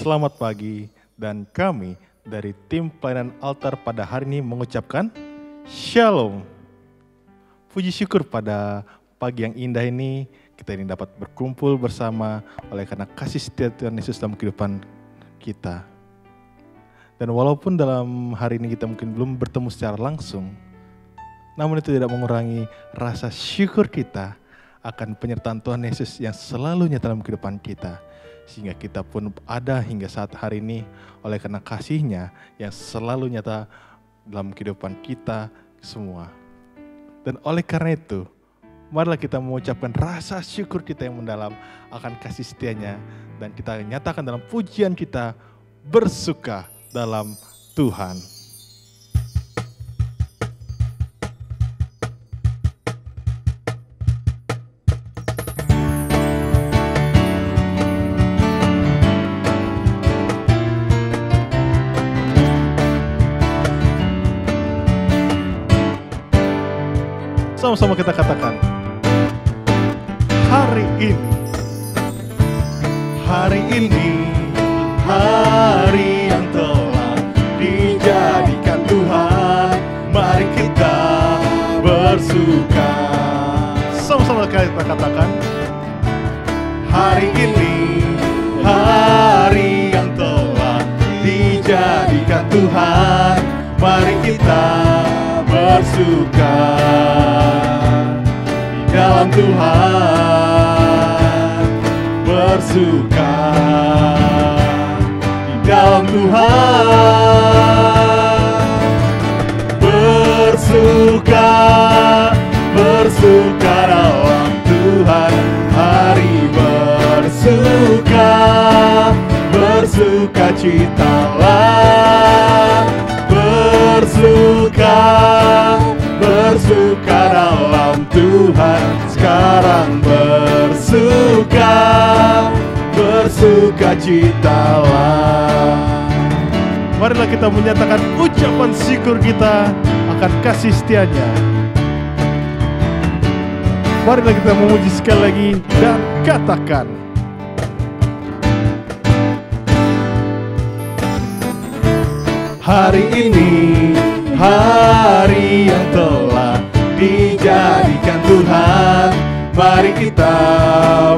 Selamat pagi dan kami dari tim pelayanan altar pada hari ini mengucapkan Shalom. Puji syukur pada pagi yang indah ini kita ini dapat berkumpul bersama oleh karena kasih setia Tuhan Yesus dalam kehidupan kita. Dan walaupun dalam hari ini kita mungkin belum bertemu secara langsung, namun itu tidak mengurangi rasa syukur kita akan penyertaan Tuhan Yesus yang selalu nyata dalam kehidupan kita. Sehingga kita pun ada hingga saat hari ini oleh karena kasih-Nya yang selalu nyata dalam kehidupan kita semua. Dan oleh karena itu, marilah kita mengucapkan rasa syukur kita yang mendalam akan kasih setia-Nya. Dan kita nyatakan dalam pujian kita, bersuka dalam Tuhan. Sama-sama kita katakan, hari ini, hari yang telah dijadikan Tuhan, mari kita bersuka. Sama-sama kita katakan, hari ini, hari yang telah dijadikan Tuhan, mari kita bersuka di dalam Tuhan, bersuka di dalam Tuhan, bersuka, bersuka dalam Tuhan, hari bersuka, bersuka citalah, bersuka, bersuka dalam Tuhan, sekarang bersuka, bersuka citalah. Marilah kita menyatakan ucapan syukur kita akan kasih setia-Nya. Marilah kita memuji sekali lagi dan katakan, hari ini, hari yang telah dijadikan Tuhan, mari kita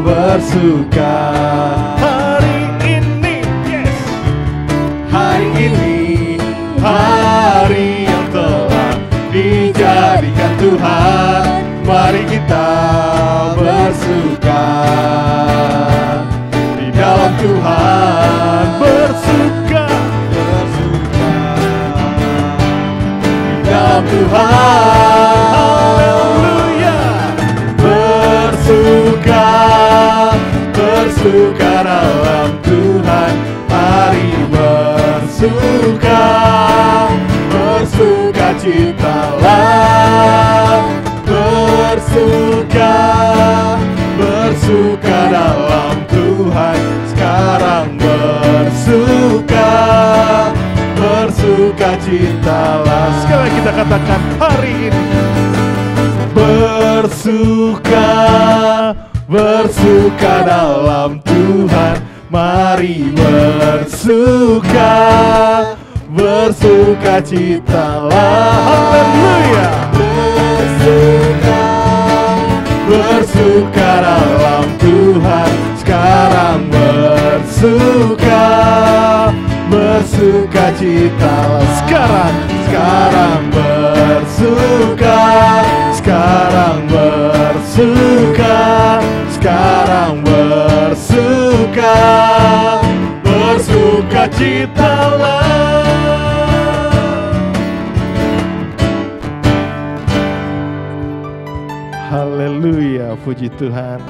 bersuka. Hari ini, yes. Hari ini, hari yang telah dijadikan Tuhan, mari kita bersuka di dalam Tuhan, bersuka, bersuka di dalam Tuhan, haleluya, bersuka, bersuka dalam Tuhan, mari bersuka, bersuka citalah, bersuka, bersuka dalam Tuhan, sekarang bersuka, bersuka citalah. Sekarang kita katakan hari ini, bersuka, bersuka dalam Tuhan, mari bersuka, bersuka citalah, haleluya, bersuka, bersuka dalam Tuhan, sekarang bersuka, bersuka citalah, sekarang, sekarang bersuka, sekarang bersuka, sekarang bersuka, bersuka citalah. Haleluya, puji Tuhan.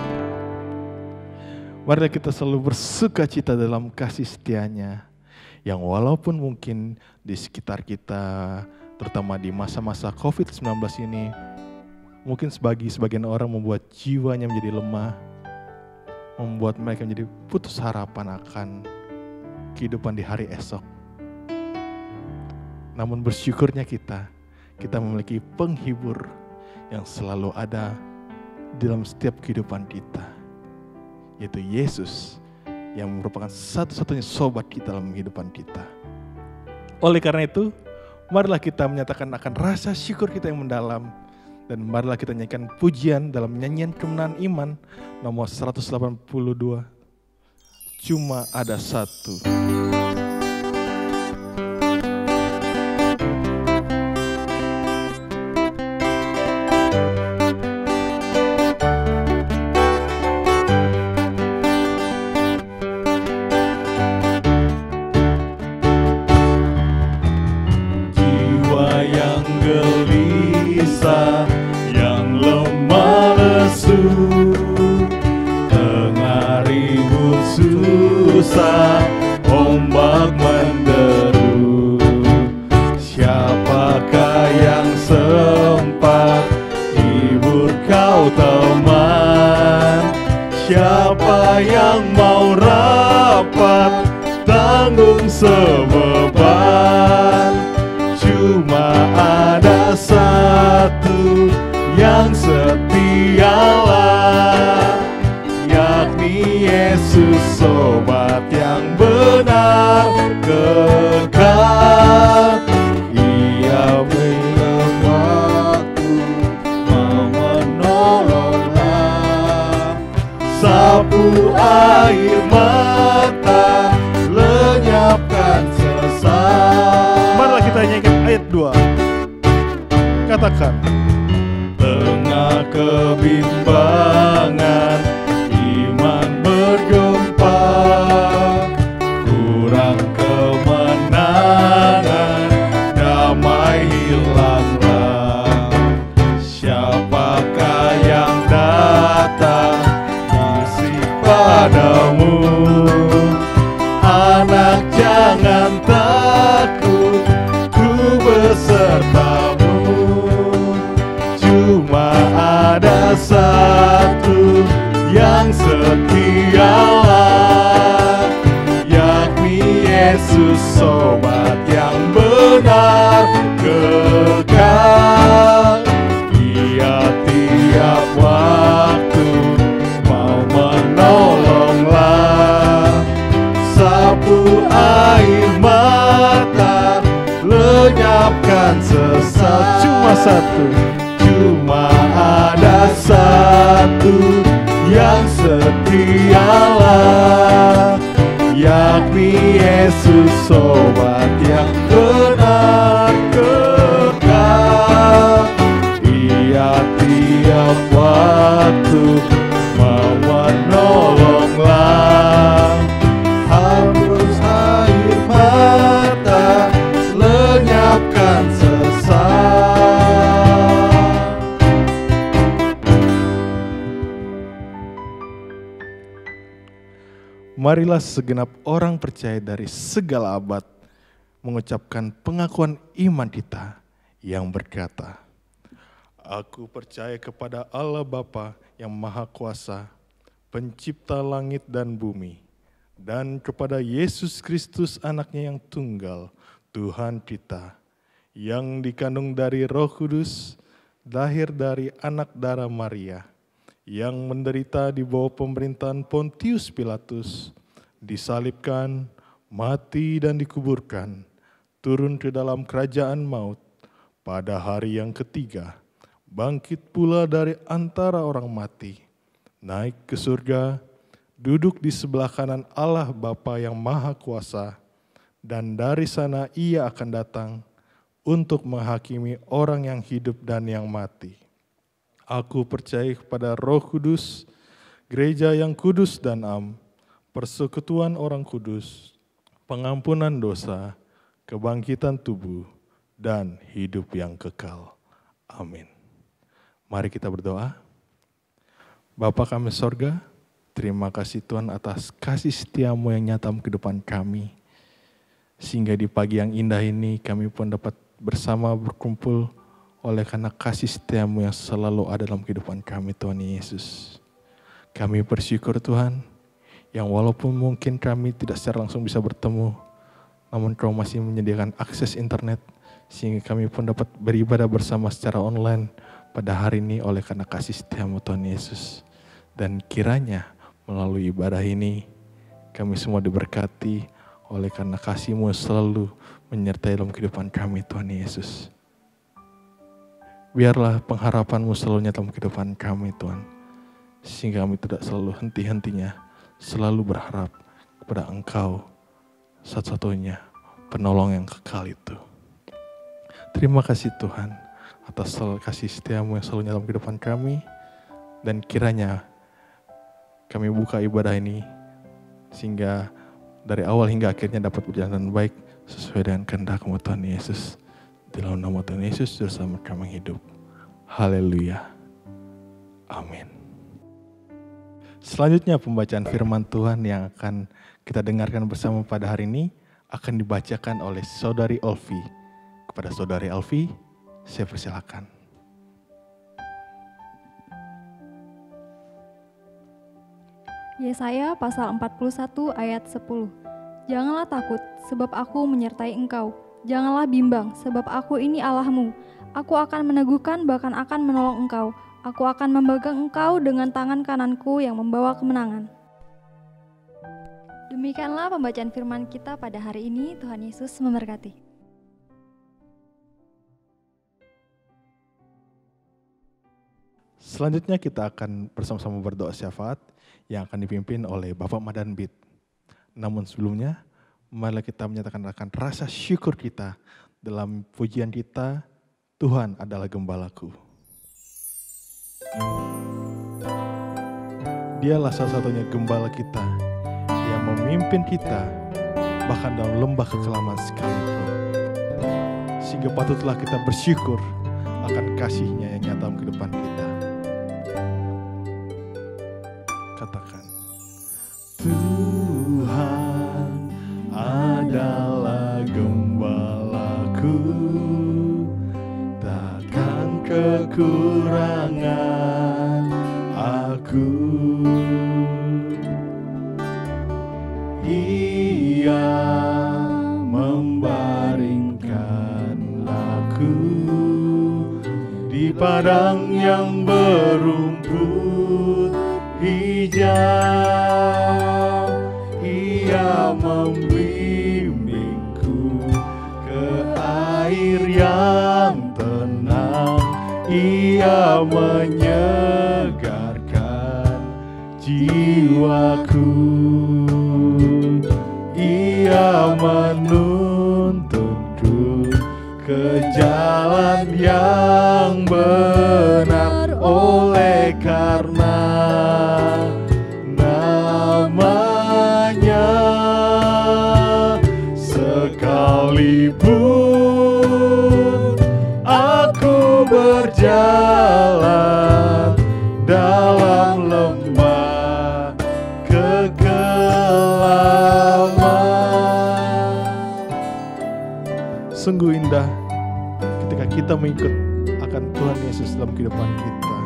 Marilah kita selalu bersuka cita dalam kasih setia-Nya, yang walaupun mungkin di sekitar kita, terutama di masa-masa COVID-19 ini, mungkin sebagian orang membuat jiwanya menjadi lemah, membuat mereka menjadi putus harapan akan kehidupan di hari esok. Namun bersyukurnya kita memiliki penghibur yang selalu ada dalam setiap kehidupan kita, yaitu Yesus yang merupakan satu-satunya sobat kita dalam kehidupan kita. Oleh karena itu, marilah kita menyatakan akan rasa syukur kita yang mendalam, dan marilah kita nyanyikan pujian dalam nyanyian kemenangan iman nomor 182. Cuma ada satu. Yang lemah lesu, tengah ribut susah, ombak menderu. Siapakah yang sempat hibur kau teman? Siapa yang mau rapat tanggung sebeban? Cuma ada satu yang setialah, yakni Yesus, sobat yang benar kekal. Ia bilang waktu mau menolonglah, sapu air mata, lenyapkan sesat. Marilah kita nyanyikan ayat 2. Katakan. Tengah kebimbangan, iman bergempa, kurang kemenangan, damai hilanglah. Siapakah yang datang kasih padamu? Anak jangan takut, ku besertamu. Cuma ada satu yang setialah, yakni Yesus, sobat yang benar kekal. Ia tiap waktu mau menolonglah, sapu air mata, lenyapkan sesat. Cuma satu. Cuma ada satu yang setialah, yakni Yesus, sobat yang benar kekal. Ia tiap waktu mau menolonglah, hapus air mata, lenyapkan sesat. Marilah segenap orang percaya dari segala abad mengucapkan pengakuan iman kita yang berkata, Aku percaya kepada Allah Bapa yang Maha Kuasa, pencipta langit dan bumi, dan kepada Yesus Kristus anaknya yang tunggal, Tuhan kita, yang dikandung dari Roh Kudus, lahir dari anak darah Maria, yang menderita di bawah pemerintahan Pontius Pilatus, disalibkan, mati dan dikuburkan, turun ke dalam kerajaan maut, pada hari yang ketiga, bangkit pula dari antara orang mati, naik ke surga, duduk di sebelah kanan Allah Bapa yang Maha Kuasa, dan dari sana ia akan datang untuk menghakimi orang yang hidup dan yang mati. Aku percaya kepada Roh Kudus, gereja yang kudus dan am, persekutuan orang kudus, pengampunan dosa, kebangkitan tubuh, dan hidup yang kekal. Amin. Mari kita berdoa. Bapa kami sorga, terima kasih Tuhan atas kasih setiamu yang nyata dalam kehidupan kami. Sehingga di pagi yang indah ini kami pun dapat bersama berkumpul oleh karena kasih setiamu yang selalu ada dalam kehidupan kami Tuhan Yesus. Kami bersyukur Tuhan, yang walaupun mungkin kami tidak secara langsung bisa bertemu, namun Kau masih menyediakan akses internet, sehingga kami pun dapat beribadah bersama secara online pada hari ini oleh karena kasih setiamu Tuhan Yesus. Dan kiranya melalui ibadah ini, Kami semua diberkati oleh karena kasih-Mu selalu menyertai dalam kehidupan kami, Tuhan Yesus. Biarlah pengharapan-Mu selalu nyata dalam kehidupan kami, Tuhan. Sehingga kami tidak selalu henti-hentinya, selalu berharap kepada Engkau, satu-satunya penolong yang kekal itu. Terima kasih Tuhan atas kasih setia-Mu yang selalu nyata dalam kehidupan kami. Dan kiranya kami buka ibadah ini sehingga dari awal hingga akhirnya dapat berjalan dengan baik sesuai dengan kehendak-Mu, Tuhan Yesus. Di dalam nama Tuhan Yesus, Juru Selamat kami hidup. Haleluya. Amin. Selanjutnya pembacaan firman Tuhan yang akan kita dengarkan bersama pada hari ini akan dibacakan oleh Saudari Olvi. Kepada Saudari Olvi, saya persilakan. Yesaya pasal 41 ayat 10. Janganlah takut, sebab aku menyertai engkau. Janganlah bimbang, sebab aku ini Allahmu. Aku akan meneguhkan, bahkan akan menolong engkau. Aku akan memegang engkau dengan tangan kananku yang membawa kemenangan. Demikianlah pembacaan firman kita pada hari ini. Tuhan Yesus memberkati. Selanjutnya kita akan bersama-sama berdoa syafaat yang akan dipimpin oleh Bapak Madan Bit. Namun sebelumnya, marilah kita menyatakan akan rasa syukur kita dalam pujian kita, Tuhan adalah gembalaku. Dialah salah-satunya gembala kita yang memimpin kita bahkan dalam lembah kekelaman sekalipun. Sehingga patutlah kita bersyukur akan kasih-Nya yang nyata dalam kehidupan kita. Katakan, Tuhan adalah gembalaku, takkan kekurangan aku. Ia membaringkan aku di padang yang berumput hijau. Ia membimbingku ke air yang tenang. Ia menyegarkan jiwaku. Ia menuntunku ke jalan yang benar. Oleh karena namanya, sekalipun aku berjalan dalam lembah kekelaman. sungguh indah ketika kita mengikut akan Tuhan Yesus dalam kehidupan kita.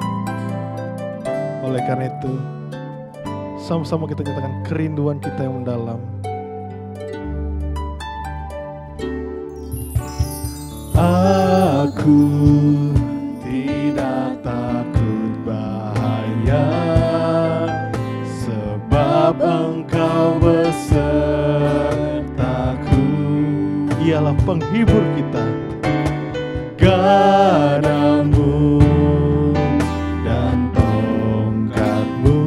Oleh karena itu, sama-sama kita nyatakan kerinduan kita yang mendalam. Aku tidak takut bahaya, sebab Engkau besertaku. Ialah penghibur kita. Gadamu dan tongkatmu,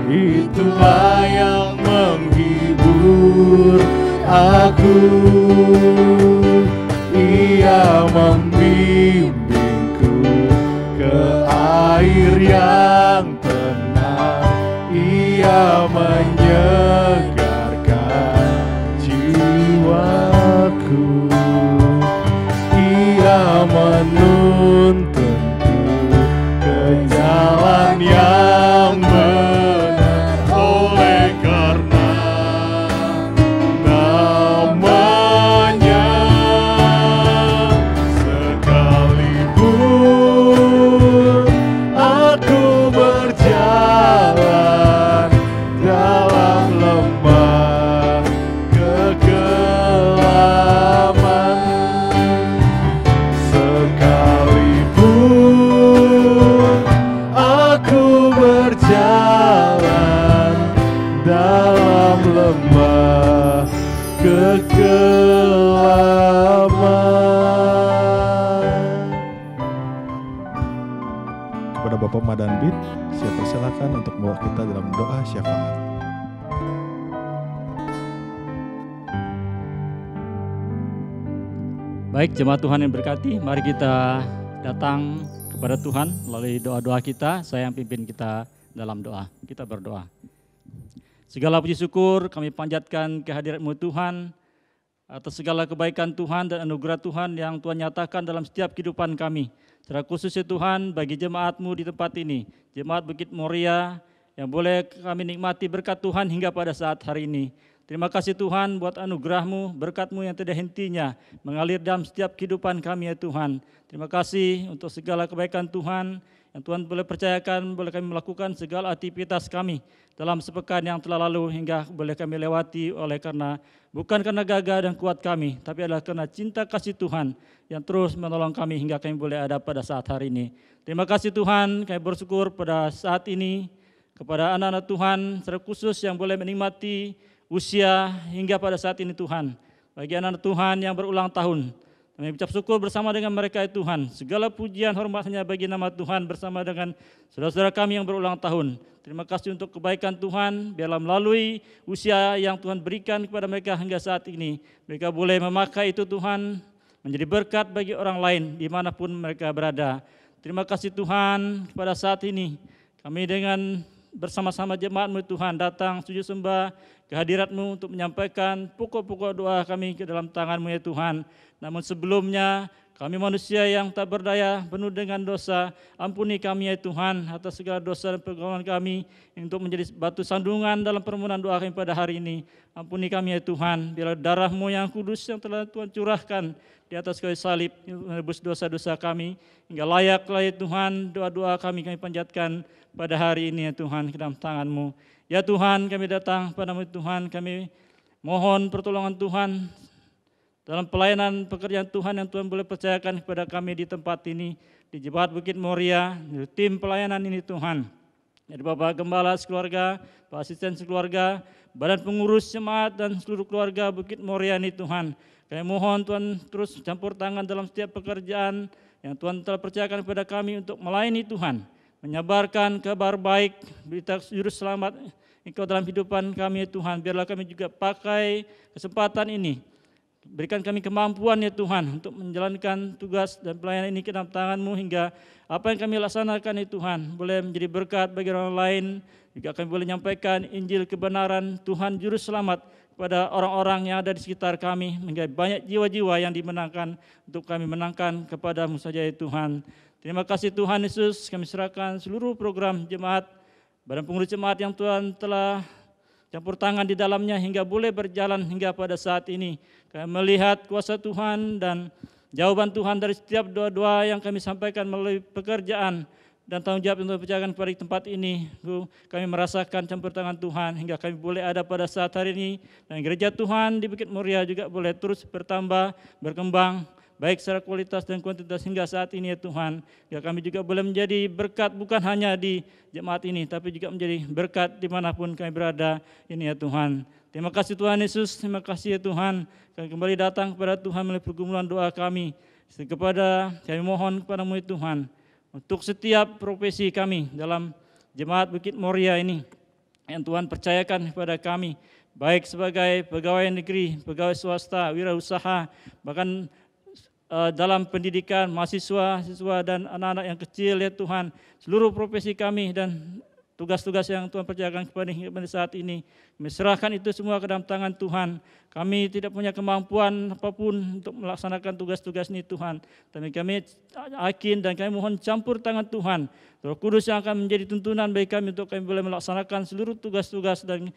itulah yang menghibur aku. Ia membimbingku ke air yang tenang. Ia menyegarkan jiwaku. Ia menuntunku ke jalan yang benar. Oleh karena namanya, sekalipun aku kepada Bapak Madanbit, saya persilakan untuk membawa kita dalam doa syafaat. Baik, jemaat Tuhan yang berkati, mari kita datang kepada Tuhan melalui doa-doa kita. Saya yang pimpin kita dalam doa. Kita berdoa. Segala puji syukur kami panjatkan kehadirat-Mu Tuhan, atas segala kebaikan Tuhan dan anugerah Tuhan yang Tuhan nyatakan dalam setiap kehidupan kami. Secara khusus ya Tuhan, bagi jemaat-Mu di tempat ini, jemaat Bukit Moria yang boleh kami nikmati berkat Tuhan hingga pada saat hari ini. Terima kasih Tuhan buat anugerah-Mu, berkat-Mu yang tidak hentinya mengalir dalam setiap kehidupan kami ya Tuhan. Terima kasih untuk segala kebaikan Tuhan yang Tuhan boleh percayakan, boleh kami melakukan segala aktivitas kami dalam sepekan yang telah lalu hingga boleh kami lewati bukan karena gagah dan kuat kami, tapi adalah karena cinta kasih Tuhan yang terus menolong kami hingga kami boleh ada pada saat hari ini. Terima kasih Tuhan, kami bersyukur pada saat ini kepada anak-anak Tuhan secara khusus yang boleh menikmati usia hingga pada saat ini Tuhan. Bagi anak-anak Tuhan yang berulang tahun, kami ucap syukur bersama dengan mereka ya Tuhan. Segala pujian hormat hanya bagi nama Tuhan bersama dengan saudara-saudara kami yang berulang tahun. Terima kasih untuk kebaikan Tuhan, biarlah melalui usia yang Tuhan berikan kepada mereka hingga saat ini, mereka boleh memakai itu Tuhan, menjadi berkat bagi orang lain dimanapun mereka berada. Terima kasih Tuhan pada saat ini, kami dengan bersama-sama jemaat-Mu Tuhan datang sujud sembah kehadirat-Mu untuk menyampaikan pokok-pokok doa kami ke dalam tangan-Mu ya Tuhan. Namun sebelumnya kami manusia yang tak berdaya, penuh dengan dosa, ampuni kami ya Tuhan atas segala dosa dan pergumulan kami untuk menjadi batu sandungan dalam permohonan doa kami pada hari ini. Ampuni kami ya Tuhan, biarlah darah-Mu yang kudus yang telah Tuhan curahkan di atas kayu salib menebus dosa-dosa kami hingga layak-layak Tuhan doa-doa kami panjatkan pada hari ini ya Tuhan ke dalam tangan-Mu. Ya Tuhan, kami datang padamu Tuhan, kami mohon pertolongan Tuhan dalam pelayanan pekerjaan Tuhan yang Tuhan boleh percayakan kepada kami di tempat ini, di Jemaat Bukit Moria, di tim pelayanan ini Tuhan. Dari Bapak Gembala sekeluarga, Pak Asisten sekeluarga, Badan Pengurus Jemaat dan seluruh keluarga Bukit Moria ini Tuhan. Kami mohon Tuhan terus campur tangan dalam setiap pekerjaan yang Tuhan telah percayakan kepada kami untuk melayani Tuhan, menyebarkan kabar baik, berita juru selamat Engkau dalam kehidupan kami Tuhan. Biarlah kami juga pakai kesempatan ini, berikan kami kemampuan ya Tuhan untuk menjalankan tugas dan pelayanan ini ke dalam tangan-Mu hingga apa yang kami laksanakan ya Tuhan boleh menjadi berkat bagi orang lain. Juga kami boleh menyampaikan Injil kebenaran Tuhan Juru Selamat kepada orang-orang yang ada di sekitar kami, hingga banyak jiwa-jiwa yang dimenangkan untuk kami menangkan kepada-Mu saja ya Tuhan. Terima kasih Tuhan Yesus, kami serahkan seluruh program jemaat, Badan Pengurus Jemaat yang Tuhan telah campur tangan di dalamnya hingga boleh berjalan hingga pada saat ini. Kami melihat kuasa Tuhan dan jawaban Tuhan dari setiap doa-doa yang kami sampaikan melalui pekerjaan dan tanggung jawab untuk percayakan kepada tempat ini. Kami merasakan campur tangan Tuhan hingga kami boleh ada pada saat hari ini. Dan gereja Tuhan di Bukit Moria juga boleh terus bertambah, berkembang, baik secara kualitas dan kuantitas hingga saat ini ya Tuhan. Ya kami juga boleh menjadi berkat bukan hanya di jemaat ini, tapi juga menjadi berkat dimanapun kami berada ini ya Tuhan. Terima kasih Tuhan Yesus, terima kasih ya Tuhan. Kami kembali datang kepada Tuhan melalui pergumulan doa kami. Kami mohon kepada-Mu ya Tuhan, untuk setiap profesi kami dalam jemaat Bukit Moria ini, yang Tuhan percayakan kepada kami, baik sebagai pegawai negeri, pegawai swasta, wirausaha, bahkan dalam pendidikan mahasiswa, siswa dan anak-anak yang kecil ya Tuhan, seluruh profesi kami dan tugas-tugas yang Tuhan percayakan kepada saat ini, kami serahkan itu semua ke dalam tangan Tuhan. Kami tidak punya kemampuan apapun untuk melaksanakan tugas-tugas ini Tuhan, tapi kami yakin dan kami mohon campur tangan Tuhan, Roh Kudus yang akan menjadi tuntunan bagi kami untuk kami boleh melaksanakan seluruh tugas-tugas dan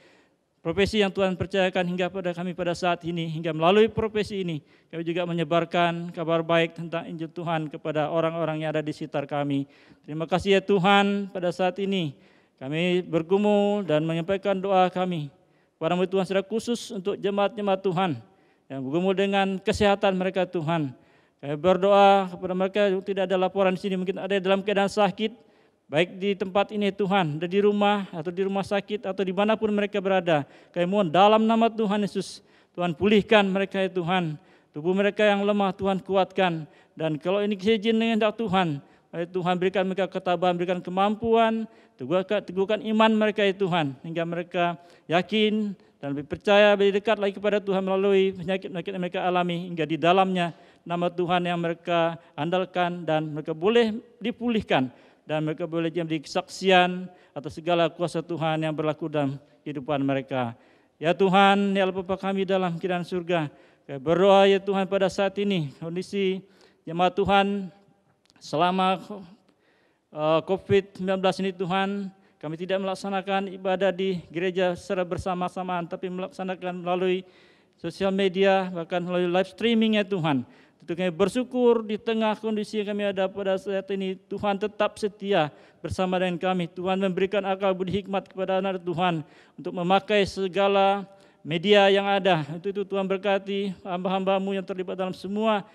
profesi yang Tuhan percayakan hingga pada kami pada saat ini, hingga melalui profesi ini kami juga menyebarkan kabar baik tentang Injil Tuhan kepada orang-orang yang ada di sekitar kami. Terima kasih ya Tuhan, pada saat ini kami bergumul dan menyampaikan doa kami kepada-Mu Tuhan secara khusus untuk jemaat-jemaat Tuhan yang bergumul dengan kesehatan mereka Tuhan. Kami berdoa kepada mereka yang tidak ada laporan di sini, mungkin ada dalam keadaan sakit, baik di tempat ini Tuhan, ada di rumah atau di rumah sakit atau dimanapun mereka berada. Kami mohon dalam nama Tuhan Yesus, Tuhan pulihkan mereka ya Tuhan. Tubuh mereka yang lemah Tuhan kuatkan. Dan kalau ini seizin dengan Tuhan, Tuhan berikan mereka ketabahan, berikan kemampuan, teguhkan iman mereka ya Tuhan, hingga mereka yakin dan lebih percaya, lebih dekat lagi kepada Tuhan melalui penyakit-penyakit yang mereka alami, hingga di dalamnya nama Tuhan yang mereka andalkan dan mereka boleh dipulihkan dan mereka boleh menjadi kesaksian atas segala kuasa Tuhan yang berlaku dalam kehidupan mereka. Ya Tuhan, ya Allah Bapa kami dalam kerajaan surga, kami berdoa ya Tuhan pada saat ini kondisi jemaat Tuhan selama COVID-19 ini Tuhan, kami tidak melaksanakan ibadah di gereja secara bersama-samaan, tapi melaksanakan melalui sosial media, bahkan melalui live streaming ya Tuhan. Tentu kami bersyukur di tengah kondisi yang kami ada pada saat ini, Tuhan tetap setia bersama dengan kami. Tuhan memberikan akal budi hikmat kepada anak Tuhan untuk memakai segala media yang ada. Untuk itu Tuhan berkati hamba-hambamu yang terlibat dalam semua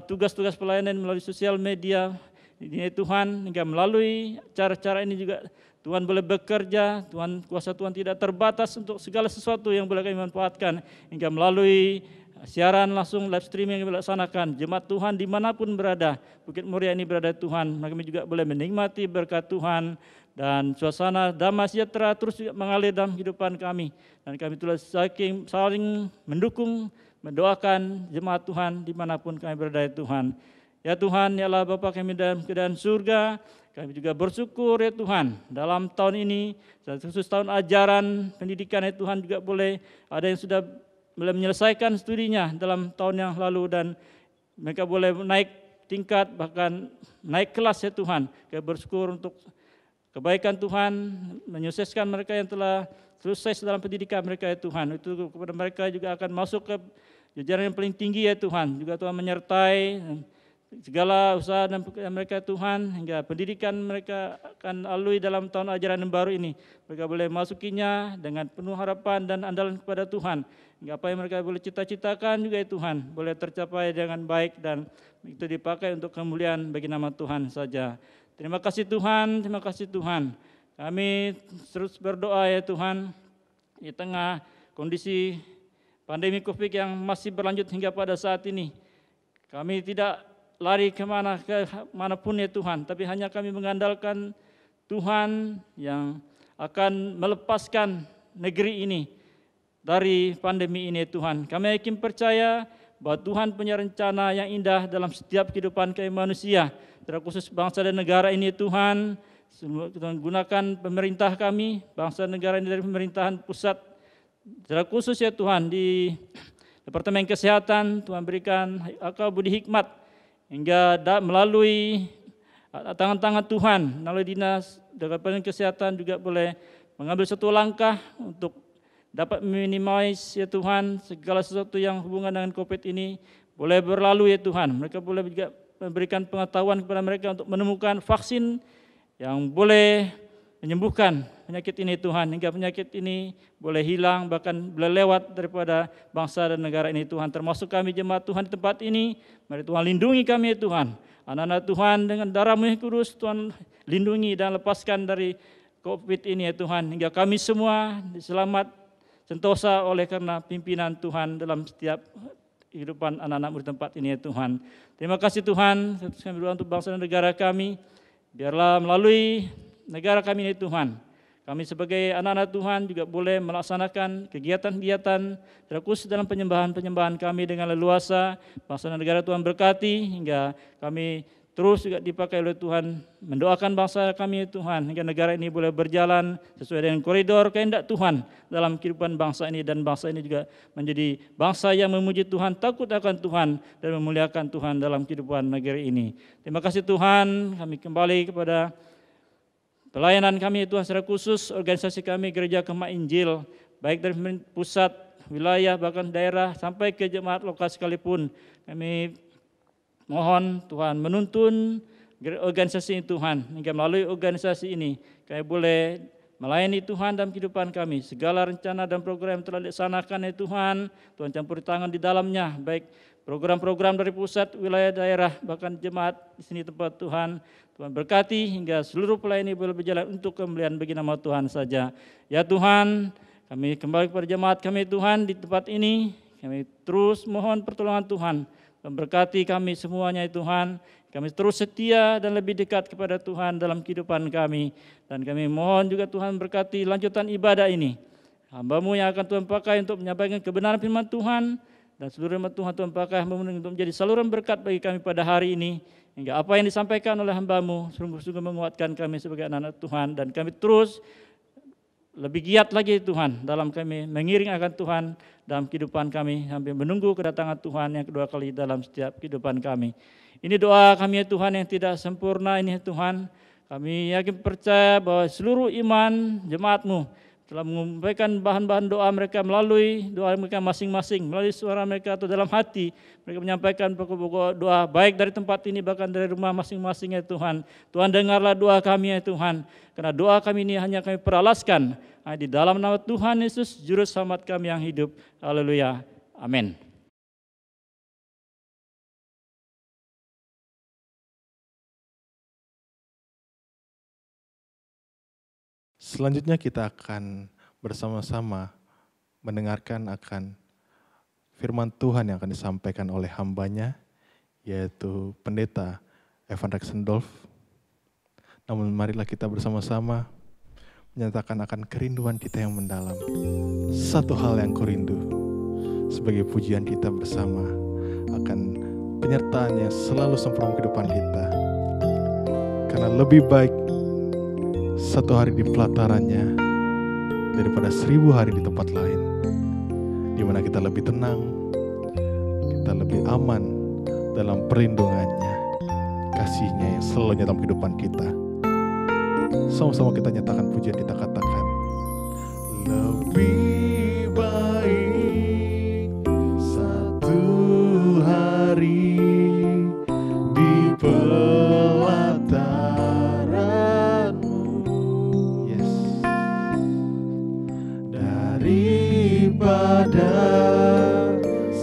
tugas-tugas pelayanan melalui sosial media. Ini Tuhan, hingga melalui cara-cara ini juga Tuhan boleh bekerja, Tuhan kuasa Tuhan tidak terbatas untuk segala sesuatu yang boleh kami manfaatkan, hingga melalui siaran langsung live streaming yang dilaksanakan, jemaat Tuhan dimanapun berada, Bukit Muria ini berada Tuhan, kami juga boleh menikmati berkat Tuhan dan suasana damai sejahtera terus juga mengalir dalam kehidupan kami, dan kami telah saling mendukung, mendoakan jemaat Tuhan dimanapun kami berada Tuhan. Ya Tuhan, ya Allah Bapa kami dalam keadaan surga, kami juga bersyukur ya Tuhan, dalam tahun ini, khusus tahun ajaran pendidikan ya Tuhan juga boleh ada yang sudah boleh menyelesaikan studinya dalam tahun yang lalu dan mereka boleh naik tingkat bahkan naik kelas ya Tuhan. Kami bersyukur untuk kebaikan Tuhan, menyukseskan mereka yang telah sukses dalam pendidikan mereka ya Tuhan. Itu kepada mereka juga akan masuk ke jajaran yang paling tinggi ya Tuhan. Juga Tuhan menyertai segala usaha dan pekerjaan mereka Tuhan, hingga pendidikan mereka akan lalui dalam tahun ajaran yang baru ini. Mereka boleh masukinya dengan penuh harapan dan andalan kepada Tuhan. Hingga apa yang mereka boleh cita-citakan juga ya Tuhan, boleh tercapai dengan baik dan itu dipakai untuk kemuliaan bagi nama Tuhan saja. Terima kasih Tuhan, terima kasih Tuhan. Kami terus berdoa ya Tuhan, di tengah kondisi pandemi COVID yang masih berlanjut hingga pada saat ini. Kami tidak lari kemanapun ya Tuhan, tapi hanya kami mengandalkan Tuhan yang akan melepaskan negeri ini dari pandemi ini ya Tuhan. Kami yakin percaya bahwa Tuhan punya rencana yang indah dalam setiap kehidupan kami manusia, terkhusus bangsa dan negara ini ya Tuhan. Tuhan gunakan pemerintah kami, bangsa dan negara ini dari pemerintahan pusat, terkhusus ya Tuhan di Departemen Kesehatan, Tuhan berikan akal budi hikmat hingga melalui tangan-tangan Tuhan, melalui dinas Departemen Kesehatan juga boleh mengambil satu langkah untuk dapat meminimais ya Tuhan segala sesuatu yang hubungan dengan COVID ini boleh berlalu ya Tuhan. Mereka boleh juga memberikan pengetahuan kepada mereka untuk menemukan vaksin yang boleh menyembuhkan penyakit ini Tuhan, hingga penyakit ini boleh hilang bahkan boleh lewat daripada bangsa dan negara ini Tuhan, termasuk kami jemaat Tuhan di tempat ini. Mari Tuhan lindungi kami ya Tuhan, anak-anak Tuhan dengan darah-Mu yang kudus Tuhan lindungi dan lepaskan dari COVID ini ya Tuhan, hingga kami semua selamat sentosa oleh karena pimpinan Tuhan dalam setiap kehidupan anak-anak-Mu di tempat ini ya Tuhan. Terima kasih Tuhan, kami berdoa untuk bangsa dan negara kami, biarlah melalui negara kami ini Tuhan, kami sebagai anak-anak Tuhan juga boleh melaksanakan kegiatan-kegiatan terkhusus dalam penyembahan-penyembahan kami dengan leluasa. Bangsa dan negara Tuhan berkati hingga kami terus juga dipakai oleh Tuhan mendoakan bangsa kami Tuhan, hingga negara ini boleh berjalan sesuai dengan koridor kehendak Tuhan dalam kehidupan bangsa ini, dan bangsa ini juga menjadi bangsa yang memuji Tuhan, takut akan Tuhan dan memuliakan Tuhan dalam kehidupan negeri ini. Terima kasih Tuhan, kami kembali kepada pelayanan kami Tuhan, secara khusus organisasi kami Gereja Kemah Injil, baik dari pusat, wilayah, bahkan daerah, sampai ke jemaat lokal sekalipun. Kami mohon Tuhan menuntun organisasi ini Tuhan, hingga melalui organisasi ini kami boleh melayani Tuhan dalam kehidupan kami. Segala rencana dan program yang telah dilaksanakan ya Tuhan, Tuhan campuri tangan di dalamnya, baik program-program dari pusat, wilayah, daerah, bahkan jemaat di sini tempat Tuhan. Tuhan berkati hingga seluruh pelayan ini boleh berjalan untuk kemuliaan bagi nama Tuhan saja. Ya Tuhan, kami kembali kepada jemaat kami Tuhan di tempat ini. Kami terus mohon pertolongan Tuhan. Berkati kami semuanya ya Tuhan, kami terus setia dan lebih dekat kepada Tuhan dalam kehidupan kami. Dan kami mohon juga Tuhan berkati lanjutan ibadah ini. Hamba-Mu yang akan Tuhan pakai untuk menyampaikan kebenaran firman Tuhan. Dan seluruh hamba Tuhan pakai hamba-Mu untuk menjadi saluran berkat bagi kami pada hari ini. Hingga apa yang disampaikan oleh hamba-Mu sungguh-sungguh menguatkan kami sebagai anak-anak Tuhan. Dan kami terus lebih giat lagi Tuhan dalam kami mengiring akan Tuhan dalam kehidupan kami. Sampai menunggu kedatangan Tuhan yang kedua kali dalam setiap kehidupan kami. Ini doa kami ya Tuhan yang tidak sempurna ini ya Tuhan. Kami yakin percaya bahwa seluruh iman jemaat-Mu telah menyampaikan bahan-bahan doa mereka melalui doa mereka masing-masing, melalui suara mereka atau dalam hati. Mereka menyampaikan pokok-pokok doa baik dari tempat ini bahkan dari rumah masing-masing ya Tuhan. Tuhan dengarlah doa kami ya Tuhan. Karena doa kami ini hanya kami peralaskan di dalam nama Tuhan Yesus Juru Selamat kami yang hidup. Haleluya. Amin. Selanjutnya kita akan bersama-sama mendengarkan akan firman Tuhan yang akan disampaikan oleh hambanya, yaitu Pendeta Evan Rexendorf. Namun marilah kita bersama-sama menyatakan akan kerinduan kita yang mendalam. Satu hal yang kurindu, sebagai pujian kita bersama akan penyertaan yang selalu sempurna kehidupan kita. Karena lebih baik satu hari di pelatarannya daripada 1000 hari di tempat lain, di mana kita lebih tenang, kita lebih aman dalam perlindungannya, kasihnya yang selalu nyata dalam kehidupan kita. Sama-sama kita nyatakan pujian, kita katakan, lebih baik satu hari di daripada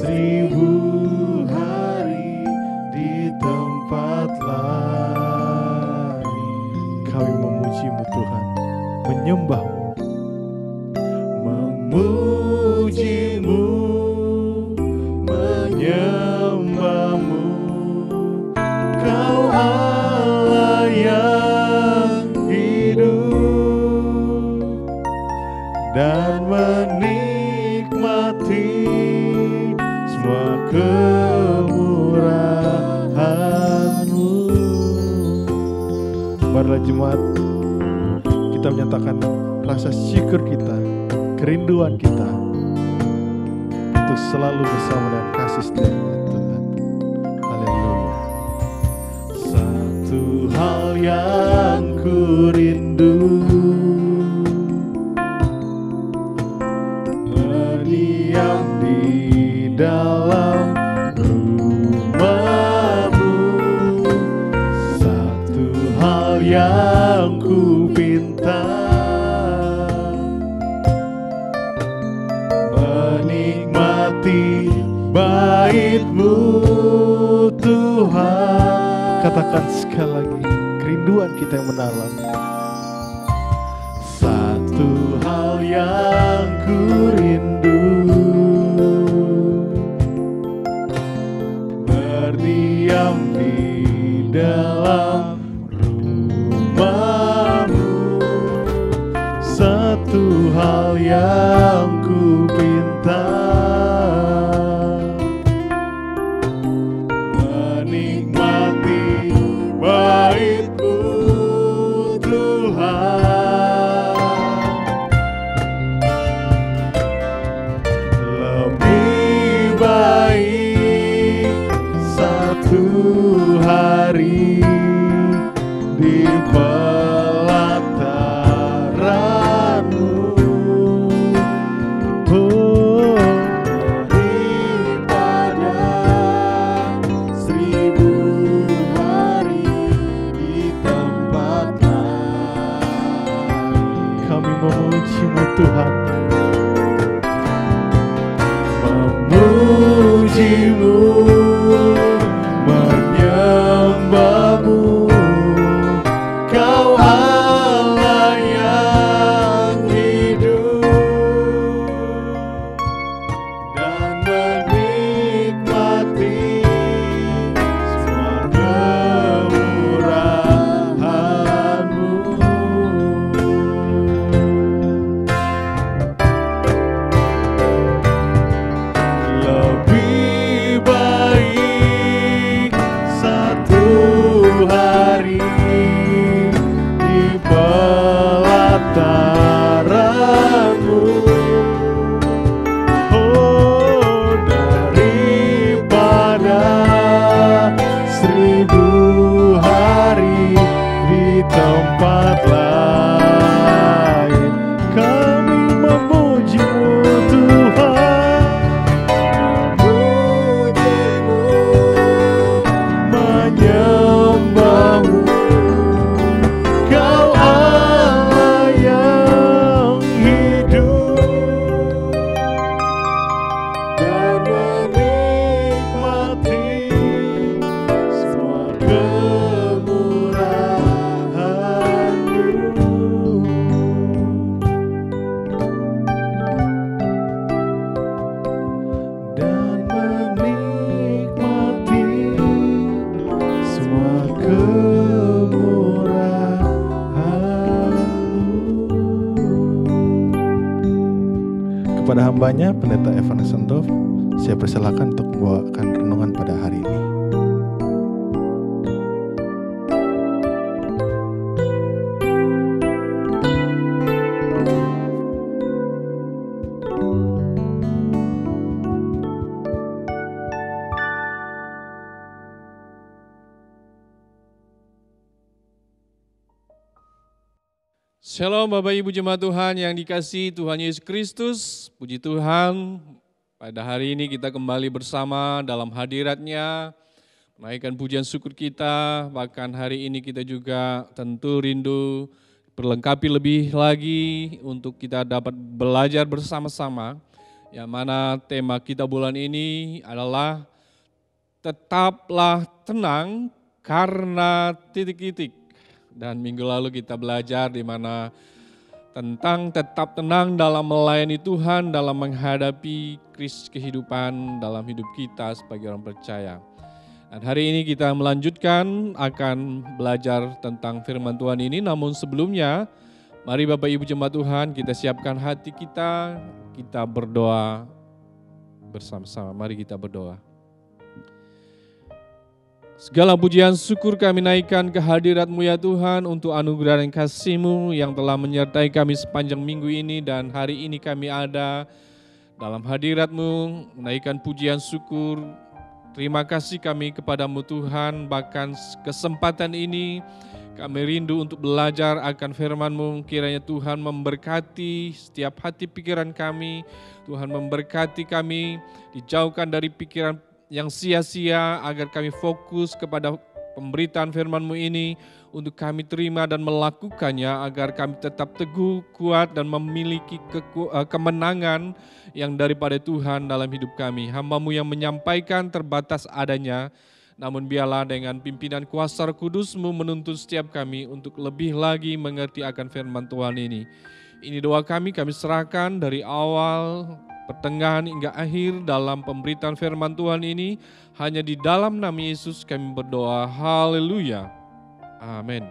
1000 hari di tempat lain. Kami memuji-Mu Tuhan, menyembah-Mu, memuji-Mu, menyembah-Mu, Kau Allah yang hidup dan menikmati semua kemurahan-Mu. marilah jemaat kita menyatakan rasa syukur kita, kerinduan kita untuk selalu bersama dengan kasih setia-Nya Tuhan. Haleluya. Satu hal yang ku rindu, mendiam di dalam rumah-Mu. Satu hal yang ku pinta, menikmati bait-Mu Tuhan. Katakan sekali lagi kerinduan kita yang mendalam. Satu hal yang ku rindu, berdiam di dalam rumah-Mu. Satu hal yang ku pinta, menikmati bait-Mu Tuhan. Lebih baik satu hari di pelataran-Mu, oh, daripada 1000 hari di tempat lain. Kami memuji-Mu Tuhan, Memuji-Mu, menyembah-Mu, Kau Allah yang hidup dan menikmati semua kepada hambanya, Pendeta Evan Sendov, saya persilakan untuk membawakan renungan pada hari ini. Shalom Bapak Ibu Jemaat Tuhan yang dikasihi Tuhan Yesus Kristus. Puji Tuhan, pada hari ini kita kembali bersama dalam hadirat-Nya, menaikkan pujian syukur kita. Bahkan hari ini kita juga tentu rindu perlengkapi lebih lagi untuk kita dapat belajar bersama-sama. Yang mana tema kita bulan ini adalah tetaplah tenang karena titik-titik. Dan minggu lalu kita belajar di mana tentang tetap tenang dalam melayani Tuhan, dalam menghadapi krisis kehidupan dalam hidup kita sebagai orang percaya. Dan hari ini kita melanjutkan akan belajar tentang firman Tuhan ini, namun sebelumnya mari Bapak Ibu Jemaat Tuhan kita siapkan hati kita berdoa bersama-sama. Mari kita berdoa. Segala pujian syukur kami naikkan ke hadirat-Mu ya Tuhan untuk anugerah dan kasih-Mu yang telah menyertai kami sepanjang minggu ini dan hari ini kami ada dalam hadirat-Mu menaikkan pujian syukur. Terima kasih kami kepada-Mu Tuhan, bahkan kesempatan ini kami rindu untuk belajar akan firman-Mu. Kiranya Tuhan memberkati setiap hati pikiran kami, Tuhan memberkati kami, dijauhkan dari pikiran yang sia-sia agar kami fokus kepada pemberitaan firman-Mu ini untuk kami terima dan melakukannya agar kami tetap teguh, kuat dan memiliki kemenangan yang daripada Tuhan dalam hidup kami. Hamba-Mu yang menyampaikan terbatas adanya, namun biarlah dengan pimpinan kuasa Roh Kudus-Mu menuntun setiap kami untuk lebih lagi mengerti akan firman Tuhan ini. Ini doa kami serahkan dari awal pertengahan hingga akhir dalam pemberitaan firman Tuhan ini. Hanya di dalam nama Yesus kami berdoa. Haleluya. Amin.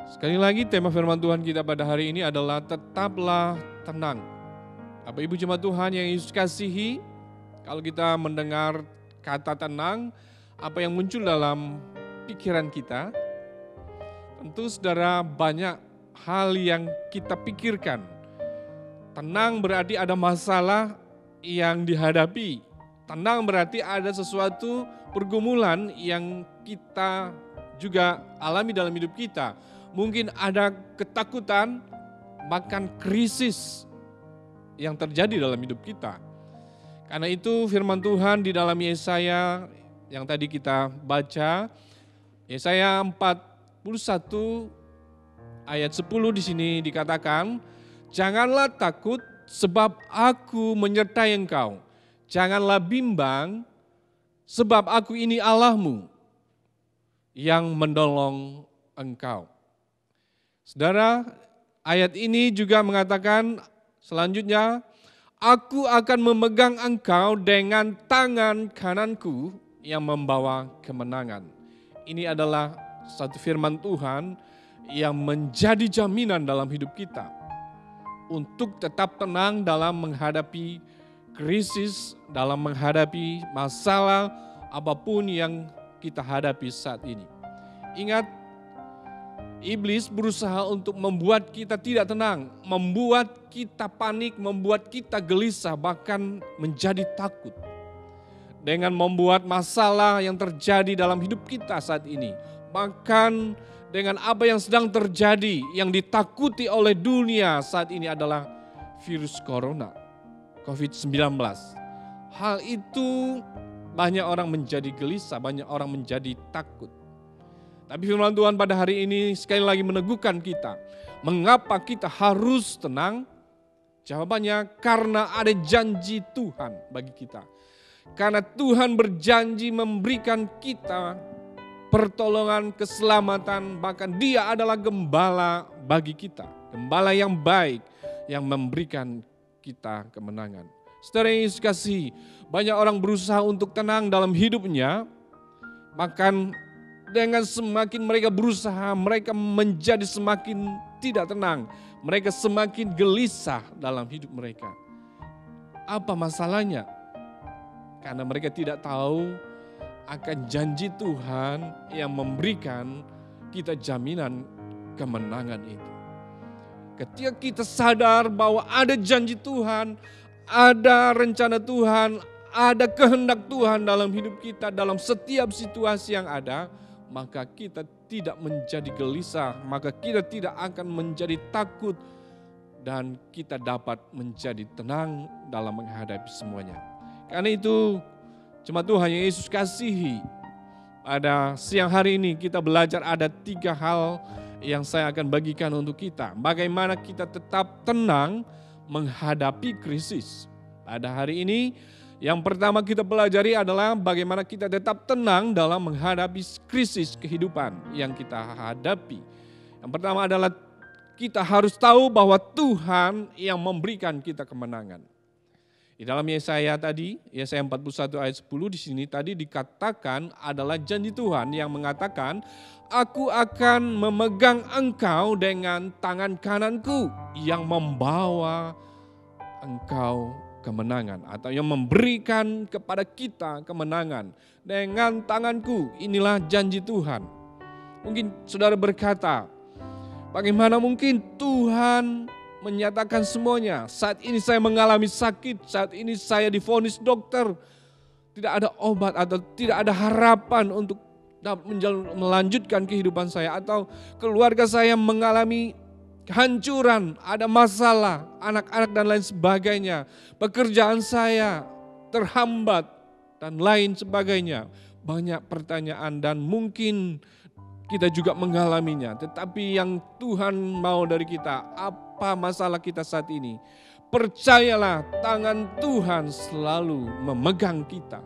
Sekali lagi tema firman Tuhan kita pada hari ini adalah tetaplah tenang. Bapak Ibu Jemaat Tuhan yang Yesus kasihi, kalau kita mendengar kata tenang, apa yang muncul dalam pikiran kita? Tentu saudara banyak hal yang kita pikirkan. Tenang berarti ada masalah yang dihadapi. Tenang berarti ada sesuatu pergumulan yang kita juga alami dalam hidup kita. Mungkin ada ketakutan, bahkan krisis yang terjadi dalam hidup kita. Karena itu firman Tuhan di dalam Yesaya yang tadi kita baca, Yesaya 41 ayat 10 di sini dikatakan, janganlah takut sebab aku menyertai engkau. Janganlah bimbang sebab aku ini Allahmu yang menolong engkau. Saudara, ayat ini juga mengatakan selanjutnya, aku akan memegang engkau dengan tangan kananku yang membawa kemenangan. Ini adalah satu firman Tuhan yang menjadi jaminan dalam hidup kita. Untuk tetap tenang dalam menghadapi krisis, dalam menghadapi masalah apapun yang kita hadapi saat ini. Ingat, iblis berusaha untuk membuat kita tidak tenang, membuat kita panik, membuat kita gelisah, bahkan menjadi takut. Dengan membuat masalah yang terjadi dalam hidup kita saat ini, bahkan dengan apa yang sedang terjadi, yang ditakuti oleh dunia saat ini adalah virus corona, COVID-19. Hal itu banyak orang menjadi gelisah, banyak orang menjadi takut. Tapi firman Tuhan pada hari ini sekali lagi meneguhkan kita. Mengapa kita harus tenang? Jawabannya karena ada janji Tuhan bagi kita. Karena Tuhan berjanji memberikan kita pertolongan, keselamatan, bahkan Dia adalah gembala bagi kita. Gembala yang baik yang memberikan kita kemenangan. Saudara yang Yesus kasih, banyak orang berusaha untuk tenang dalam hidupnya, bahkan dengan semakin mereka berusaha, mereka menjadi semakin tidak tenang. Mereka semakin gelisah dalam hidup mereka. Apa masalahnya? Karena mereka tidak tahu akan janji Tuhan yang memberikan kita jaminan kemenangan itu. Ketika kita sadar bahwa ada janji Tuhan, ada rencana Tuhan, ada kehendak Tuhan dalam hidup kita, dalam setiap situasi yang ada, maka kita tidak menjadi gelisah, maka kita tidak akan menjadi takut, dan kita dapat menjadi tenang dalam menghadapi semuanya. Karena itu, jemaat Tuhan yang Yesus kasihi, pada siang hari ini kita belajar ada 3 hal yang saya akan bagikan untuk kita. Bagaimana kita tetap tenang menghadapi krisis. Pada hari ini, yang pertama kita pelajari adalah bagaimana kita tetap tenang dalam menghadapi krisis kehidupan yang kita hadapi. Yang pertama adalah kita harus tahu bahwa Tuhan yang memberikan kita kemenangan. Di dalam Yesaya tadi, Yesaya 41 ayat 10 di sini tadi dikatakan adalah janji Tuhan yang mengatakan, "Aku akan memegang engkau dengan tangan kananku yang membawa engkau kemenangan," atau yang memberikan kepada kita kemenangan dengan tanganku. Inilah janji Tuhan. Mungkin saudara berkata, bagaimana mungkin Tuhan menyatakan semuanya? Saat ini saya mengalami sakit, saat ini saya divonis dokter, tidak ada obat atau tidak ada harapan untuk melanjutkan kehidupan saya, atau keluarga saya mengalami kehancuran, ada masalah, anak-anak dan lain sebagainya, pekerjaan saya terhambat dan lain sebagainya. Banyak pertanyaan dan mungkin kita juga mengalaminya. Tetapi yang Tuhan mau dari kita, apa masalah kita saat ini? Percayalah, tangan Tuhan selalu memegang kita.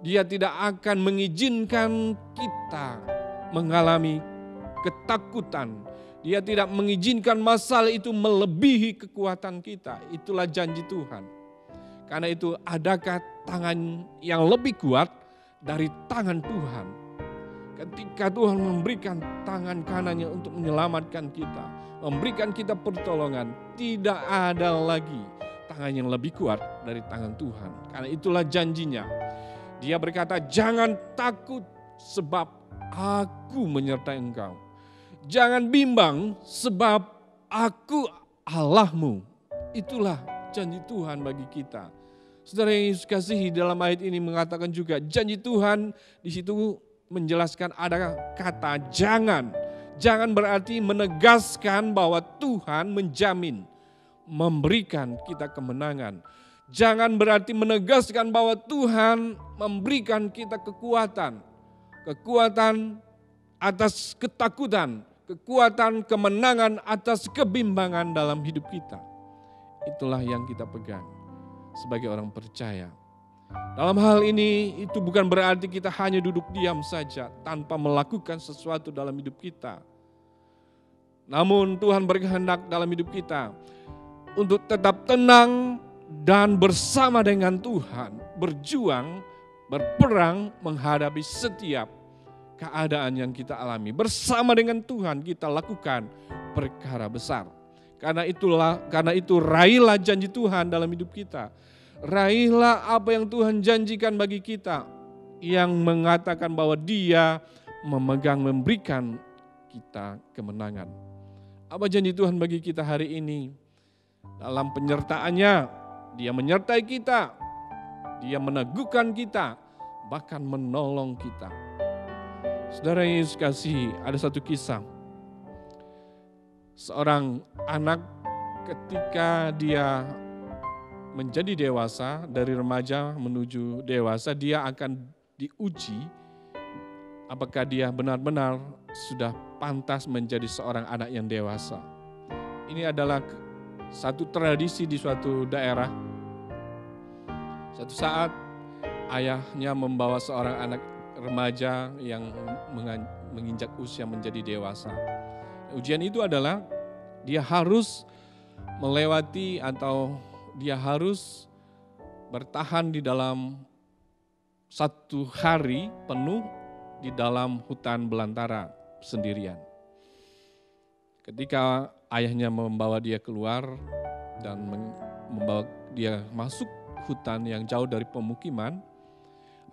Dia tidak akan mengizinkan kita mengalami ketakutan. Dia tidak mengizinkan masalah itu melebihi kekuatan kita. Itulah janji Tuhan. Karena itu, adakah tangan yang lebih kuat dari tangan Tuhan? Ketika Tuhan memberikan tangan kanannya untuk menyelamatkan kita, memberikan kita pertolongan, tidak ada lagi tangan yang lebih kuat dari tangan Tuhan. Karena itulah janjinya. Dia berkata, "Jangan takut sebab aku menyertai engkau. Jangan bimbang sebab aku Allahmu." Itulah janji Tuhan bagi kita. Saudara yang Yesus kasihi, dalam ayat ini mengatakan juga janji Tuhan di situ menjelaskan ada kata jangan. Jangan berarti menegaskan bahwa Tuhan menjamin memberikan kita kemenangan. Jangan berarti menegaskan bahwa Tuhan memberikan kita kekuatan. Kekuatan atas ketakutan, kekuatan kemenangan atas kebimbangan dalam hidup kita. Itulah yang kita pegang sebagai orang percaya. Dalam hal ini itu bukan berarti kita hanya duduk diam saja tanpa melakukan sesuatu dalam hidup kita. Namun Tuhan berkehendak dalam hidup kita untuk tetap tenang dan bersama dengan Tuhan berjuang, berperang menghadapi setiap keadaan yang kita alami. Bersama dengan Tuhan kita lakukan perkara besar. Karena itu raihlah janji Tuhan dalam hidup kita. Raihlah apa yang Tuhan janjikan bagi kita, yang mengatakan bahwa Dia memberikan kita kemenangan. Apa janji Tuhan bagi kita hari ini? Dalam penyertaannya, Dia menyertai kita, Dia meneguhkan kita, bahkan menolong kita. Saudara yang Yesus kasihi, ada satu kisah. Seorang anak ketika dia menjadi dewasa, dari remaja menuju dewasa, dia akan diuji apakah dia benar-benar sudah pantas menjadi seorang anak yang dewasa. Ini adalah satu tradisi di suatu daerah. Suatu saat ayahnya membawa seorang anak remaja yang menginjak usia menjadi dewasa. Ujian itu adalah dia harus melewati atau dia harus bertahan di dalam 1 hari penuh di dalam hutan belantara sendirian. Ketika ayahnya membawa dia keluar dan membawa dia masuk hutan yang jauh dari pemukiman,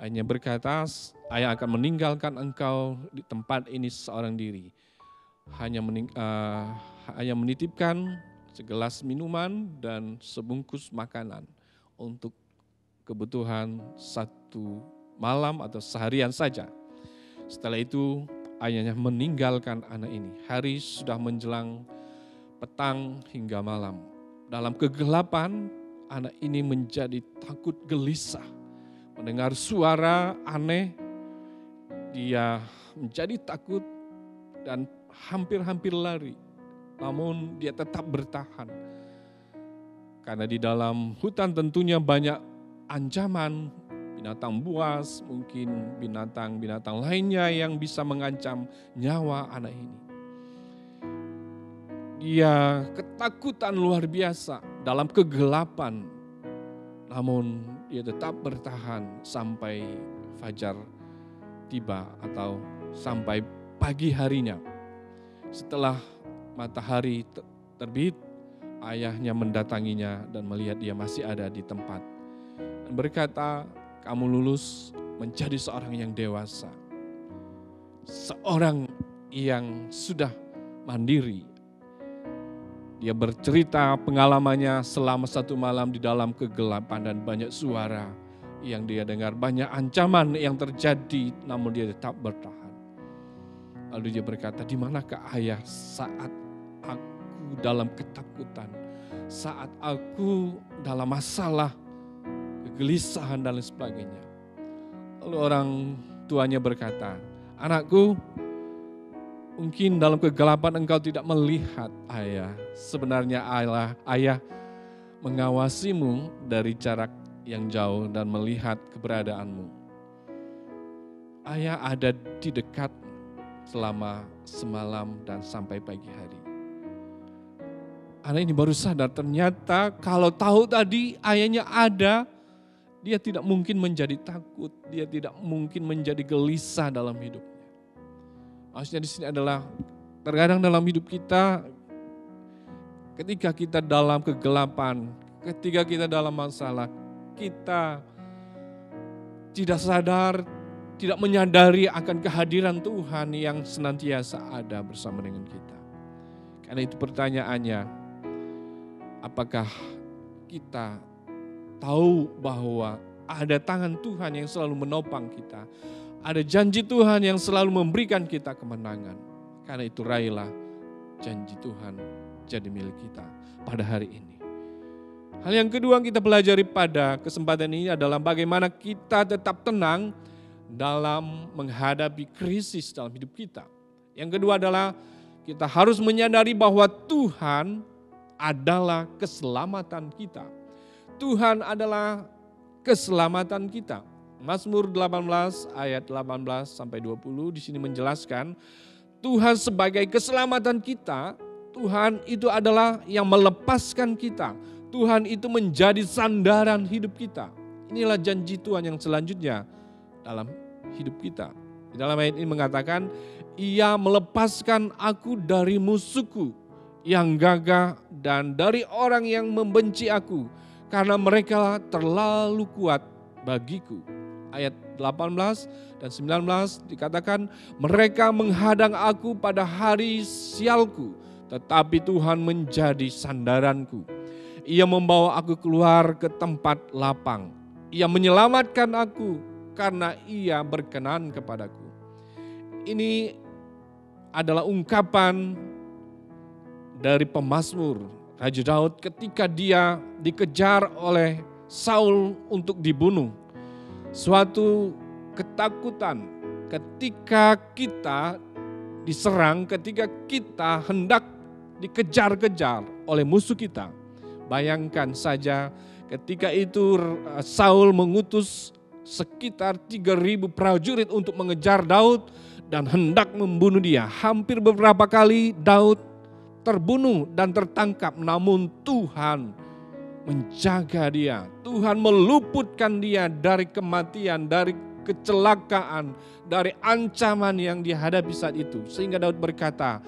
ayahnya berkata, ayah akan meninggalkan engkau di tempat ini seorang diri. Hanya menitipkan segelas minuman dan sebungkus makanan untuk kebutuhan satu malam atau seharian saja. Setelah itu ayahnya meninggalkan anak ini. Hari sudah menjelang petang hingga malam. Dalam kegelapan, anak ini menjadi takut gelisah. Mendengar suara aneh, dia menjadi takut dan hampir-hampir lari. Namun dia tetap bertahan. Karena di dalam hutan tentunya banyak ancaman, binatang buas, mungkin binatang-binatang lainnya yang bisa mengancam nyawa anak ini. Dia ketakutan luar biasa dalam kegelapan, namun dia tetap bertahan sampai fajar tiba atau sampai pagi harinya. Setelah matahari terbit, ayahnya mendatanginya dan melihat dia masih ada di tempat. Dan berkata, kamu lulus menjadi seorang yang dewasa. Seorang yang sudah mandiri. Dia bercerita pengalamannya selama 1 malam di dalam kegelapan dan banyak suara yang dia dengar. Banyak ancaman yang terjadi namun dia tetap bertahan. Lalu dia berkata, di manakah ayah saat aku dalam ketakutan? Saat aku dalam masalah, kegelisahan dan lain sebagainya. Lalu orang tuanya berkata, anakku, mungkin dalam kegelapan engkau tidak melihat ayah. Sebenarnya ayah mengawasimu dari jarak yang jauh dan melihat keberadaanmu. Ayah ada di dekat selama semalam dan sampai pagi hari. Anak ini baru sadar ternyata kalau tahu tadi ayahnya ada, dia tidak mungkin menjadi takut, dia tidak mungkin menjadi gelisah dalam hidupnya. Maksudnya di sini adalah terkadang dalam hidup kita, ketika kita dalam kegelapan, ketika kita dalam masalah, kita tidak sadar, tidak menyadari akan kehadiran Tuhan yang senantiasa ada bersama dengan kita. Karena itu pertanyaannya, apakah kita tahu bahwa ada tangan Tuhan yang selalu menopang kita. Ada janji Tuhan yang selalu memberikan kita kemenangan. Karena itu raihlah janji Tuhan jadi milik kita pada hari ini. Hal yang kedua yang kita pelajari pada kesempatan ini adalah bagaimana kita tetap tenang dalam menghadapi krisis dalam hidup kita. Yang kedua adalah kita harus menyadari bahwa Tuhan adalah keselamatan kita. Tuhan adalah keselamatan kita. Mazmur 18 ayat 18 sampai 20 di sini menjelaskan Tuhan sebagai keselamatan kita. Tuhan itu adalah yang melepaskan kita. Tuhan itu menjadi sandaran hidup kita. Inilah janji Tuhan yang selanjutnya dalam hidup kita. Di dalam ayat ini mengatakan, Ia melepaskan aku dari musuhku yang gagah dan dari orang yang membenci aku. Karena mereka terlalu kuat bagiku. Ayat 18 dan 19 dikatakan, mereka menghadang aku pada hari sialku, tetapi Tuhan menjadi sandaranku. Ia membawa aku keluar ke tempat lapang. Ia menyelamatkan aku karena Ia berkenan kepadaku. Ini adalah ungkapan dari pemazmur Raja Daud ketika dia dikejar oleh Saul untuk dibunuh. Suatu ketakutan ketika kita diserang, ketika kita hendak dikejar-kejar oleh musuh kita. Bayangkan saja ketika itu Saul mengutus sekitar 3.000 prajurit untuk mengejar Daud dan hendak membunuh dia. Hampir beberapa kali Daud terbunuh dan tertangkap, namun Tuhan menjaga dia. Tuhan meluputkan dia dari kematian, dari kecelakaan, dari ancaman yang dihadapi saat itu. Sehingga Daud berkata,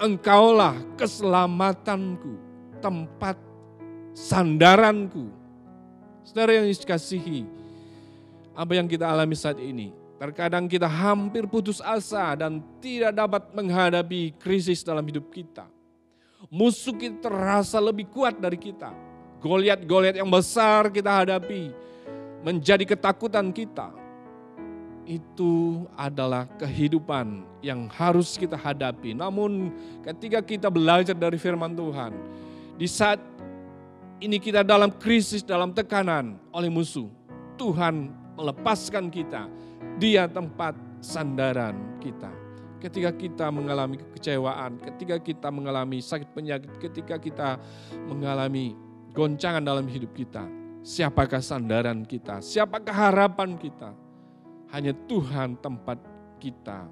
Engkaulah keselamatanku, tempat sandaranku. Saudara yang dikasihi, apa yang kita alami saat ini, terkadang kita hampir putus asa dan tidak dapat menghadapi krisis dalam hidup kita. Musuh kita terasa lebih kuat dari kita. Goliat-goliat yang besar kita hadapi menjadi ketakutan kita. Itu adalah kehidupan yang harus kita hadapi. Namun ketika kita belajar dari firman Tuhan, di saat ini kita dalam krisis, dalam tekanan oleh musuh, Tuhan melepaskan kita. Dia tempat sandaran kita. Ketika kita mengalami kekecewaan, ketika kita mengalami sakit penyakit, ketika kita mengalami goncangan dalam hidup kita, siapakah sandaran kita? Siapakah harapan kita? Hanya Tuhan tempat kita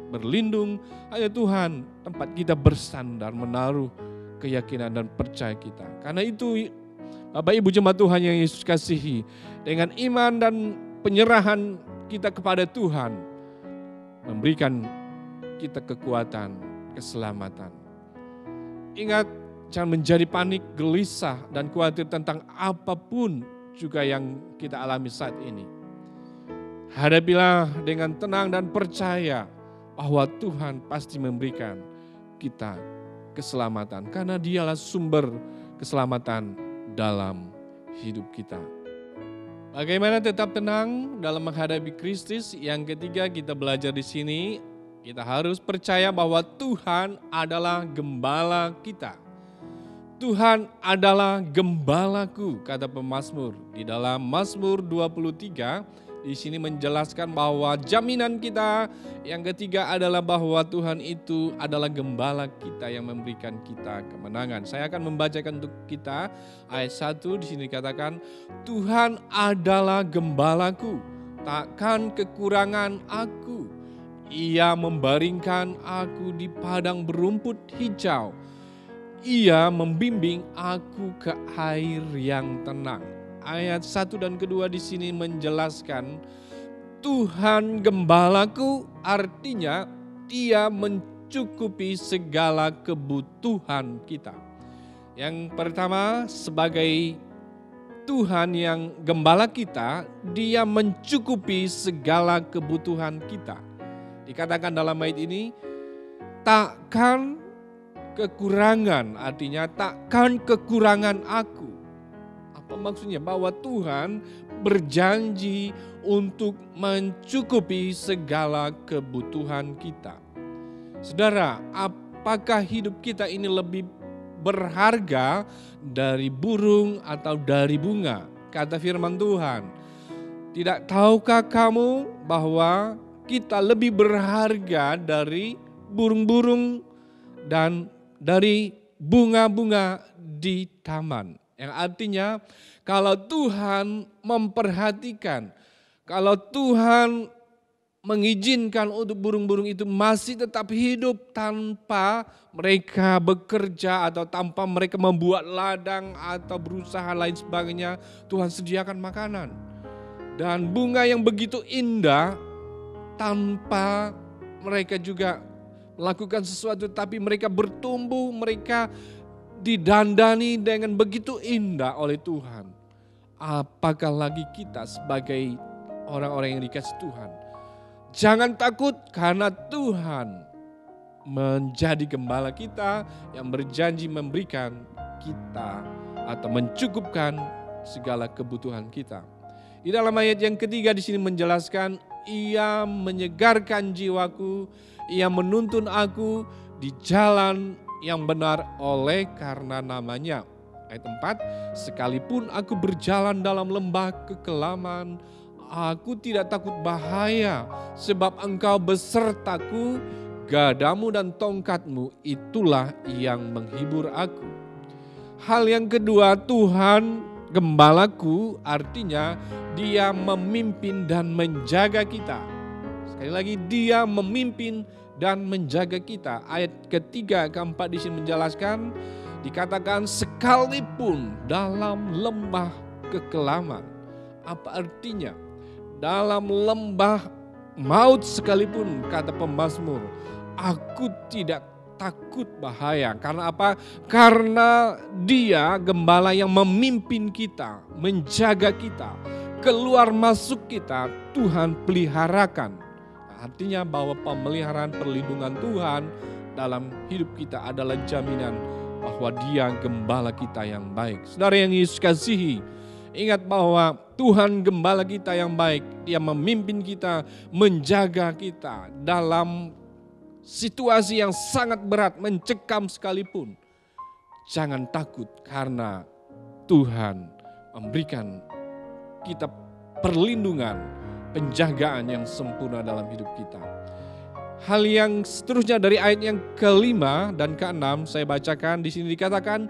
berlindung, hanya Tuhan tempat kita bersandar, menaruh keyakinan dan percaya kita. Karena itu Bapak Ibu jemaat Tuhan yang Yesus kasihi, dengan iman dan penyerahan kita kepada Tuhan, memberikan kita kekuatan, keselamatan. Ingat, jangan menjadi panik, gelisah, dan khawatir tentang apapun juga yang kita alami saat ini. Hadapilah dengan tenang dan percaya bahwa Tuhan pasti memberikan kita keselamatan, karena Dialah sumber keselamatan dalam hidup kita. Bagaimana tetap tenang dalam menghadapi krisis? Yang ketiga kita belajar di sini, kita harus percaya bahwa Tuhan adalah gembala kita. Tuhan adalah gembalaku, kata pemazmur. Di dalam Mazmur 23, di sini menjelaskan bahwa jaminan kita yang ketiga adalah bahwa Tuhan itu adalah gembala kita yang memberikan kita kemenangan. Saya akan membacakan untuk kita ayat 1, di sini dikatakan, Tuhan adalah gembalaku, takkan kekurangan aku. Ia membaringkan aku di padang berumput hijau. Ia membimbing aku ke air yang tenang. Ayat 1 dan kedua di sini menjelaskan Tuhan gembalaku, artinya Dia mencukupi segala kebutuhan kita. Yang pertama, sebagai Tuhan yang gembala kita, Dia mencukupi segala kebutuhan kita. Dikatakan dalam ayat ini, takkan kekurangan, artinya takkan kekurangan aku. Apa maksudnya? Bahwa Tuhan berjanji untuk mencukupi segala kebutuhan kita. Saudara, apakah hidup kita ini lebih berharga dari burung atau dari bunga? Kata firman Tuhan, tidak tahukah kamu bahwa kita lebih berharga dari burung-burung dan dari bunga-bunga di taman? Yang artinya kalau Tuhan memperhatikan, kalau Tuhan mengizinkan untuk burung-burung itu masih tetap hidup tanpa mereka bekerja atau tanpa mereka membuat ladang atau berusaha lain sebagainya, Tuhan sediakan makanan. Dan bunga yang begitu indah tanpa mereka juga melakukan sesuatu, tapi mereka bertumbuh, mereka didandani dengan begitu indah oleh Tuhan. Apakah lagi kita sebagai orang-orang yang dikasih Tuhan? Jangan takut, karena Tuhan menjadi gembala kita yang berjanji memberikan kita atau mencukupkan segala kebutuhan kita. Di dalam ayat yang ketiga di sini menjelaskan, Ia menyegarkan jiwaku, Ia menuntun aku di jalan yang benar oleh karena namanya. Ayat 4, sekalipun aku berjalan dalam lembah kekelaman, aku tidak takut bahaya, sebab Engkau besertaku, gadamu dan tongkatmu itulah yang menghibur aku. Hal yang kedua, Tuhan gembalaku, artinya Dia memimpin dan menjaga kita. Sekali lagi, Dia memimpin dan menjaga kita. Ayat ketiga, keempat di sini menjelaskan, dikatakan sekalipun dalam lembah kekelaman. Apa artinya? Dalam lembah maut sekalipun, kata pemazmur, aku tidak takut bahaya. Karena apa? Karena Dia gembala yang memimpin kita, menjaga kita, keluar masuk kita, Tuhan peliharakan. Artinya bahwa pemeliharaan perlindungan Tuhan dalam hidup kita adalah jaminan bahwa Dia gembala kita yang baik. Saudara yang Yesus kasihi, ingat bahwa Tuhan gembala kita yang baik. Dia memimpin kita, menjaga kita dalam situasi yang sangat berat, mencekam sekalipun. Jangan takut karena Tuhan memberikan kita perlindungan, penjagaan yang sempurna dalam hidup kita. Hal yang seterusnya dari ayat yang ke-5 dan ke-6 saya bacakan. Di sini dikatakan,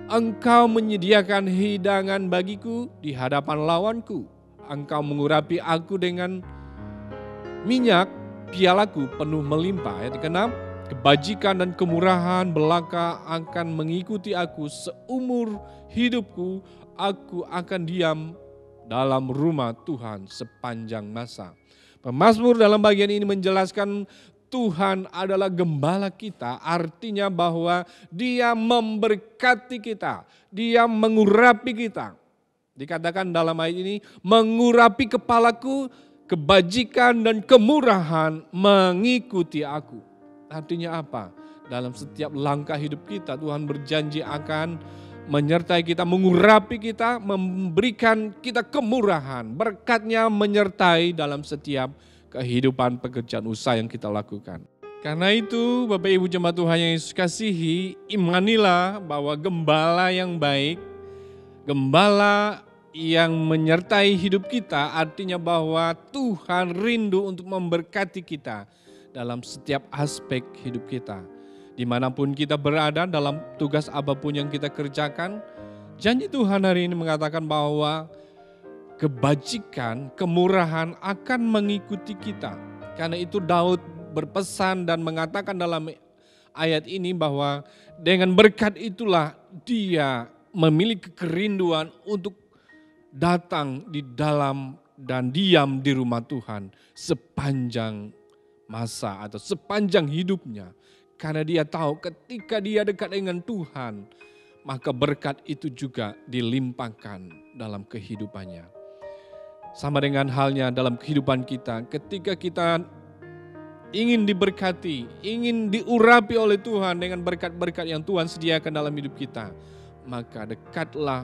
Engkau menyediakan hidangan bagiku di hadapan lawanku. Engkau mengurapi aku dengan minyak, pialaku penuh melimpah. Ayat ke-6, kebajikan dan kemurahan belaka akan mengikuti aku seumur hidupku. Aku akan diam dalam rumah Tuhan sepanjang masa. Pemazmur dalam bagian ini menjelaskan Tuhan adalah gembala kita, artinya bahwa Dia memberkati kita, Dia mengurapi kita. Dikatakan dalam ayat ini, mengurapi kepalaku, kebajikan dan kemurahan mengikuti aku. Artinya apa? Dalam setiap langkah hidup kita Tuhan berjanji akan menyertai kita, mengurapi kita, memberikan kita kemurahan. Berkat-Nya menyertai dalam setiap kehidupan pekerjaan usaha yang kita lakukan. Karena itu Bapak Ibu jemaat Tuhan yang Yesus kasihi, imanilah bahwa gembala yang baik, gembala yang menyertai hidup kita, artinya bahwa Tuhan rindu untuk memberkati kita dalam setiap aspek hidup kita. Dimanapun kita berada, dalam tugas apapun yang kita kerjakan, janji Tuhan hari ini mengatakan bahwa kebajikan, kemurahan akan mengikuti kita. Karena itu Daud berpesan dan mengatakan dalam ayat ini bahwa dengan berkat itulah dia memiliki kerinduan untuk datang di dalam dan diam di rumah Tuhan sepanjang masa atau sepanjang hidupnya. Karena dia tahu ketika dia dekat dengan Tuhan, maka berkat itu juga dilimpahkan dalam kehidupannya. Sama dengan halnya dalam kehidupan kita, ketika kita ingin diberkati, ingin diurapi oleh Tuhan dengan berkat-berkat yang Tuhan sediakan dalam hidup kita, maka dekatlah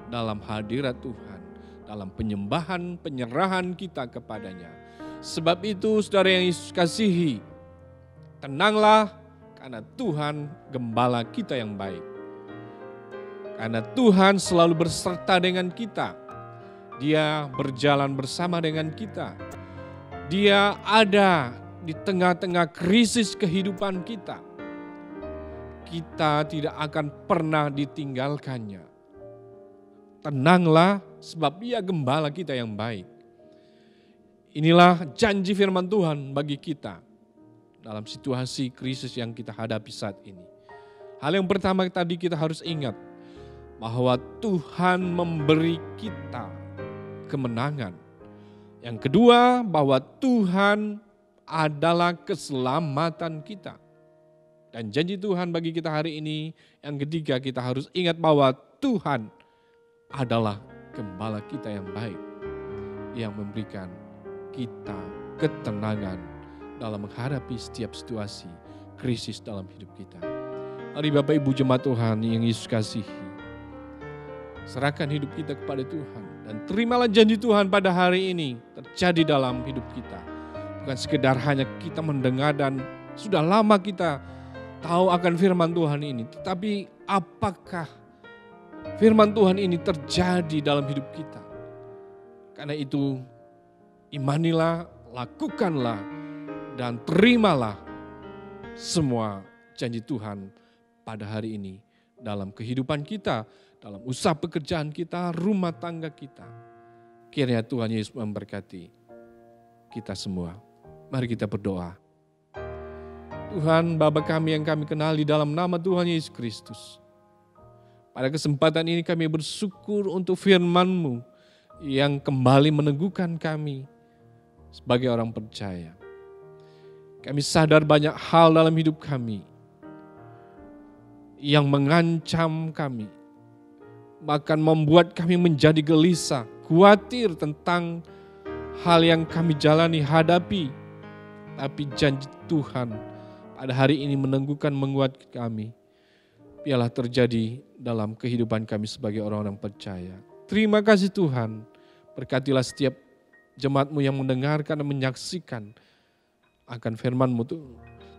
dalam hadirat Tuhan, dalam penyembahan, penyerahan kita kepadanya. Sebab itu saudara yang Yesus kasihi, tenanglah karena Tuhan gembala kita yang baik. Karena Tuhan selalu berserta dengan kita. Dia berjalan bersama dengan kita. Dia ada di tengah-tengah krisis kehidupan kita. Kita tidak akan pernah ditinggalkannya. Tenanglah sebab Dia gembala kita yang baik. Inilah janji firman Tuhan bagi kita dalam situasi krisis yang kita hadapi saat ini. Hal yang pertama tadi kita harus ingat bahwa Tuhan memberi kita kemenangan. Yang kedua, bahwa Tuhan adalah keselamatan kita. Dan janji Tuhan bagi kita hari ini, yang ketiga kita harus ingat bahwa Tuhan adalah gembala kita yang baik, yang memberikan kita ketenangan dalam menghadapi setiap situasi krisis dalam hidup kita. Mari Bapak Ibu jemaat Tuhan yang Yesus kasihi, serahkan hidup kita kepada Tuhan dan terimalah janji Tuhan pada hari ini terjadi dalam hidup kita. Bukan sekedar hanya kita mendengar dan sudah lama kita tahu akan firman Tuhan ini, tetapi apakah firman Tuhan ini terjadi dalam hidup kita? Karena itu imanilah, lakukanlah, dan terimalah semua janji Tuhan pada hari ini dalam kehidupan kita, dalam usaha pekerjaan kita, rumah tangga kita. Kiranya Tuhan Yesus memberkati kita semua. Mari kita berdoa. Tuhan, Bapa kami yang kami kenal di dalam nama Tuhan Yesus Kristus. Pada kesempatan ini kami bersyukur untuk firman-Mu yang kembali meneguhkan kami sebagai orang percaya. Kami sadar banyak hal dalam hidup kami yang mengancam kami, bahkan membuat kami menjadi gelisah, khawatir tentang hal yang kami jalani, hadapi. Tapi janji Tuhan pada hari ini menangguhkan, menguatkan kami. Biarlah terjadi dalam kehidupan kami sebagai orang-orang percaya. Terima kasih Tuhan, berkatilah setiap jemaat-Mu yang mendengarkan dan menyaksikan akan firman-Mu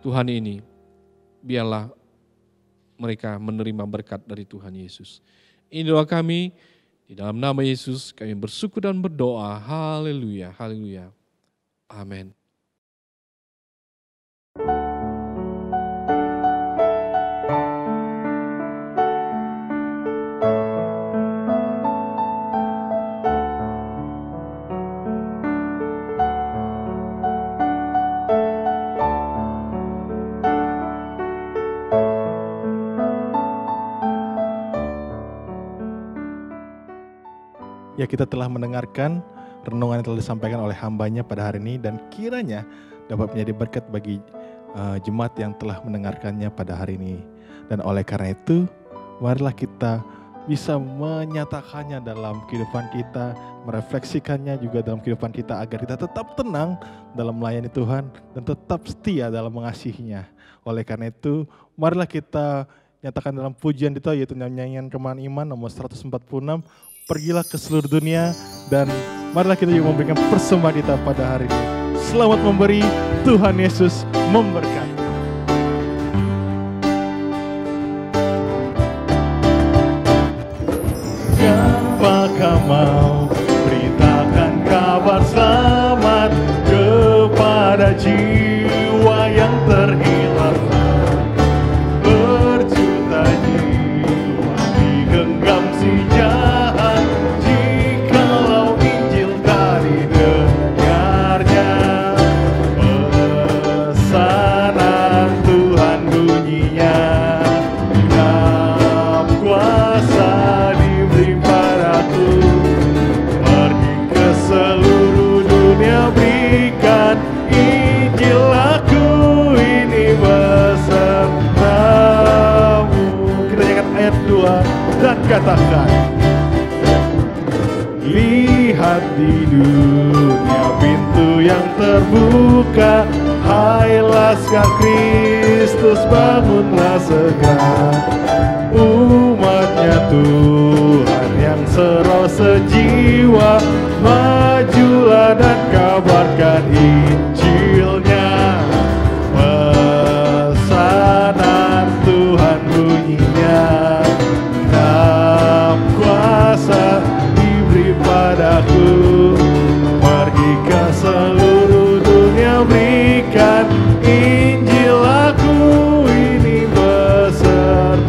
Tuhan ini. Biarlah mereka menerima berkat dari Tuhan Yesus. Ini doa kami, di dalam nama Yesus kami bersyukur dan berdoa. Haleluya, haleluya. Amin. Ya, kita telah mendengarkan renungan yang telah disampaikan oleh hambanya pada hari ini dan kiranya dapat menjadi berkat bagi jemaat yang telah mendengarkannya pada hari ini. Dan oleh karena itu, marilah kita bisa menyatakannya dalam kehidupan kita, merefleksikannya juga dalam kehidupan kita agar kita tetap tenang dalam melayani Tuhan dan tetap setia dalam mengasihinya. Oleh karena itu, marilah kita nyatakan dalam pujian kita, yaitu nyanyian Kemurahan Iman nomor 146, pergilah ke seluruh dunia, dan marilah kita juga memberikan persembahan kita pada hari ini. Selamat memberi, Tuhan Yesus memberkati. Siapakah mau beritakan kabar selamat kepada jiwa yang terhilang? Berjuta jiwa digenggam si jahat, jikalau Injil tak didengarnya. Pesanan Tuhan bunyinya, genap kuasa diberi padaku. Pergi ke seluruh dunia, berikan Injil, aku ini besertamu. Kita nyanyikan ayat 2 dan katakan, lihat di dunia pintu yang terbuka, hai Laskar Kristus bangunlah segera. Umatnya Tuhan yang seroh sejiwa, majulah dan kabarkan Injilnya. Pesanan Tuhan bunyinya, genap kuasa diberi padaku. Pergi ke seluruh dunia, berikan Injil, aku ini besertamu.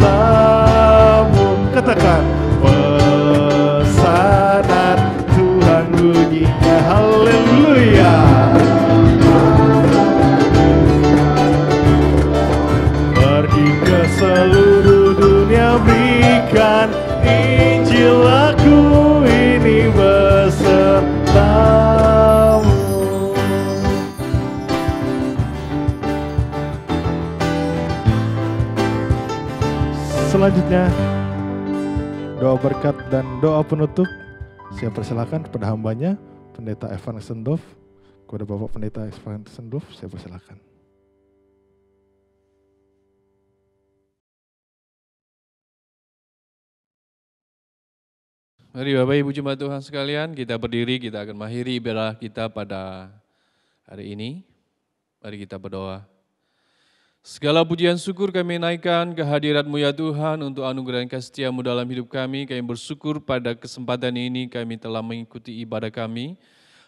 Katakan, pesanan Tuhan bunyinya, haleluya. Pergi ke seluruh dunia, berikan Injil, aku ini besertamu. Selanjutnya, doa berkat dan doa penutup. Saya persilakan kepada hambanya, Pendeta Evan Sendov. Kepada Bapak Pendeta Evan Sendov, saya persilakan. Mari Bapak Ibu jemaat Tuhan sekalian, kita berdiri, kita akan mengakhiri ibadah kita pada hari ini. Mari kita berdoa. Segala pujian syukur kami naikkan kehadirat-Mu ya Tuhan untuk anugerah dan kasih setia-Mu dalam hidup kami. Kami bersyukur pada kesempatan ini kami telah mengikuti ibadah kami.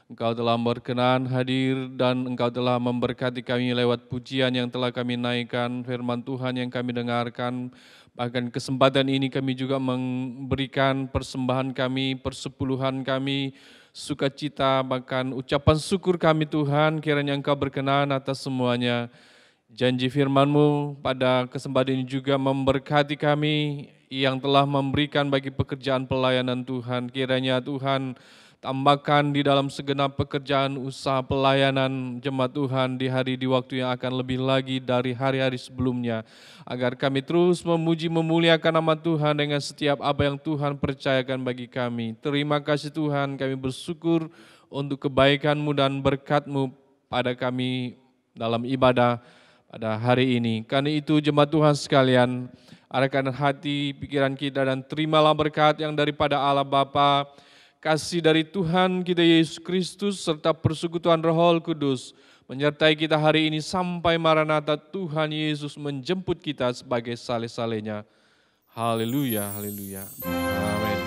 Engkau telah berkenan hadir dan Engkau telah memberkati kami lewat pujian yang telah kami naikkan, firman Tuhan yang kami dengarkan. Bahkan kesempatan ini kami juga memberikan persembahan kami, persepuluhan kami, sukacita, bahkan ucapan syukur kami Tuhan, kiranya Engkau berkenan atas semuanya. Janji firman-Mu pada kesempatan ini juga memberkati kami yang telah memberikan bagi pekerjaan pelayanan Tuhan. Kiranya Tuhan Tambahkan di dalam segenap pekerjaan usaha pelayanan jemaat Tuhan di waktu yang akan lebih lagi dari hari-hari sebelumnya. Agar kami terus memuji memuliakan nama Tuhan dengan setiap apa yang Tuhan percayakan bagi kami. Terima kasih Tuhan, kami bersyukur untuk kebaikan-Mu dan berkat-Mu pada kami dalam ibadah pada hari ini. Karena itu jemaat Tuhan sekalian, arahkan hati, pikiran kita dan terimalah berkat yang daripada Allah Bapa, kasih dari Tuhan kita Yesus Kristus serta persekutuan Roh Kudus menyertai kita hari ini sampai Maranatha Tuhan Yesus menjemput kita sebagai saleh-salehnya. Haleluya, haleluya. Amin.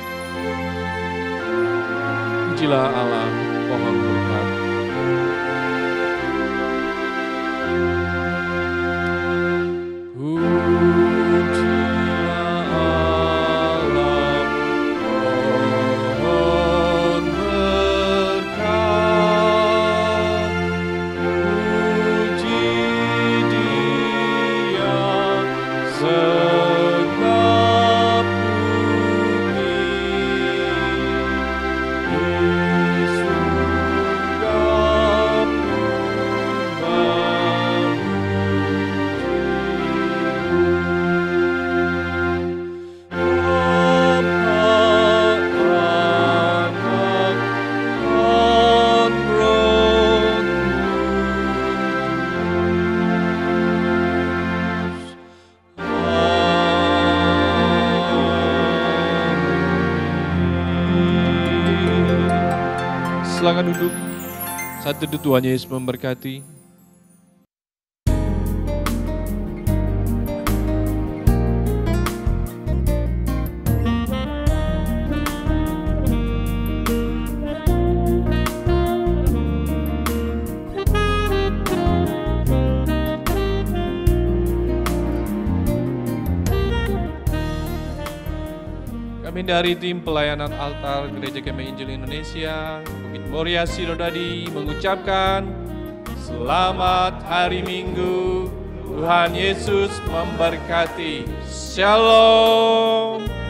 Pujilah Allah, pohon berkat. Silakan duduk. Satu teduh Tuhan Yesus memberkati. Kami dari tim pelayanan altar Gereja Kemah Injil Indonesia, Bukit Boria Sidodadi mengucapkan selamat hari Minggu. Tuhan Yesus memberkati. Shalom.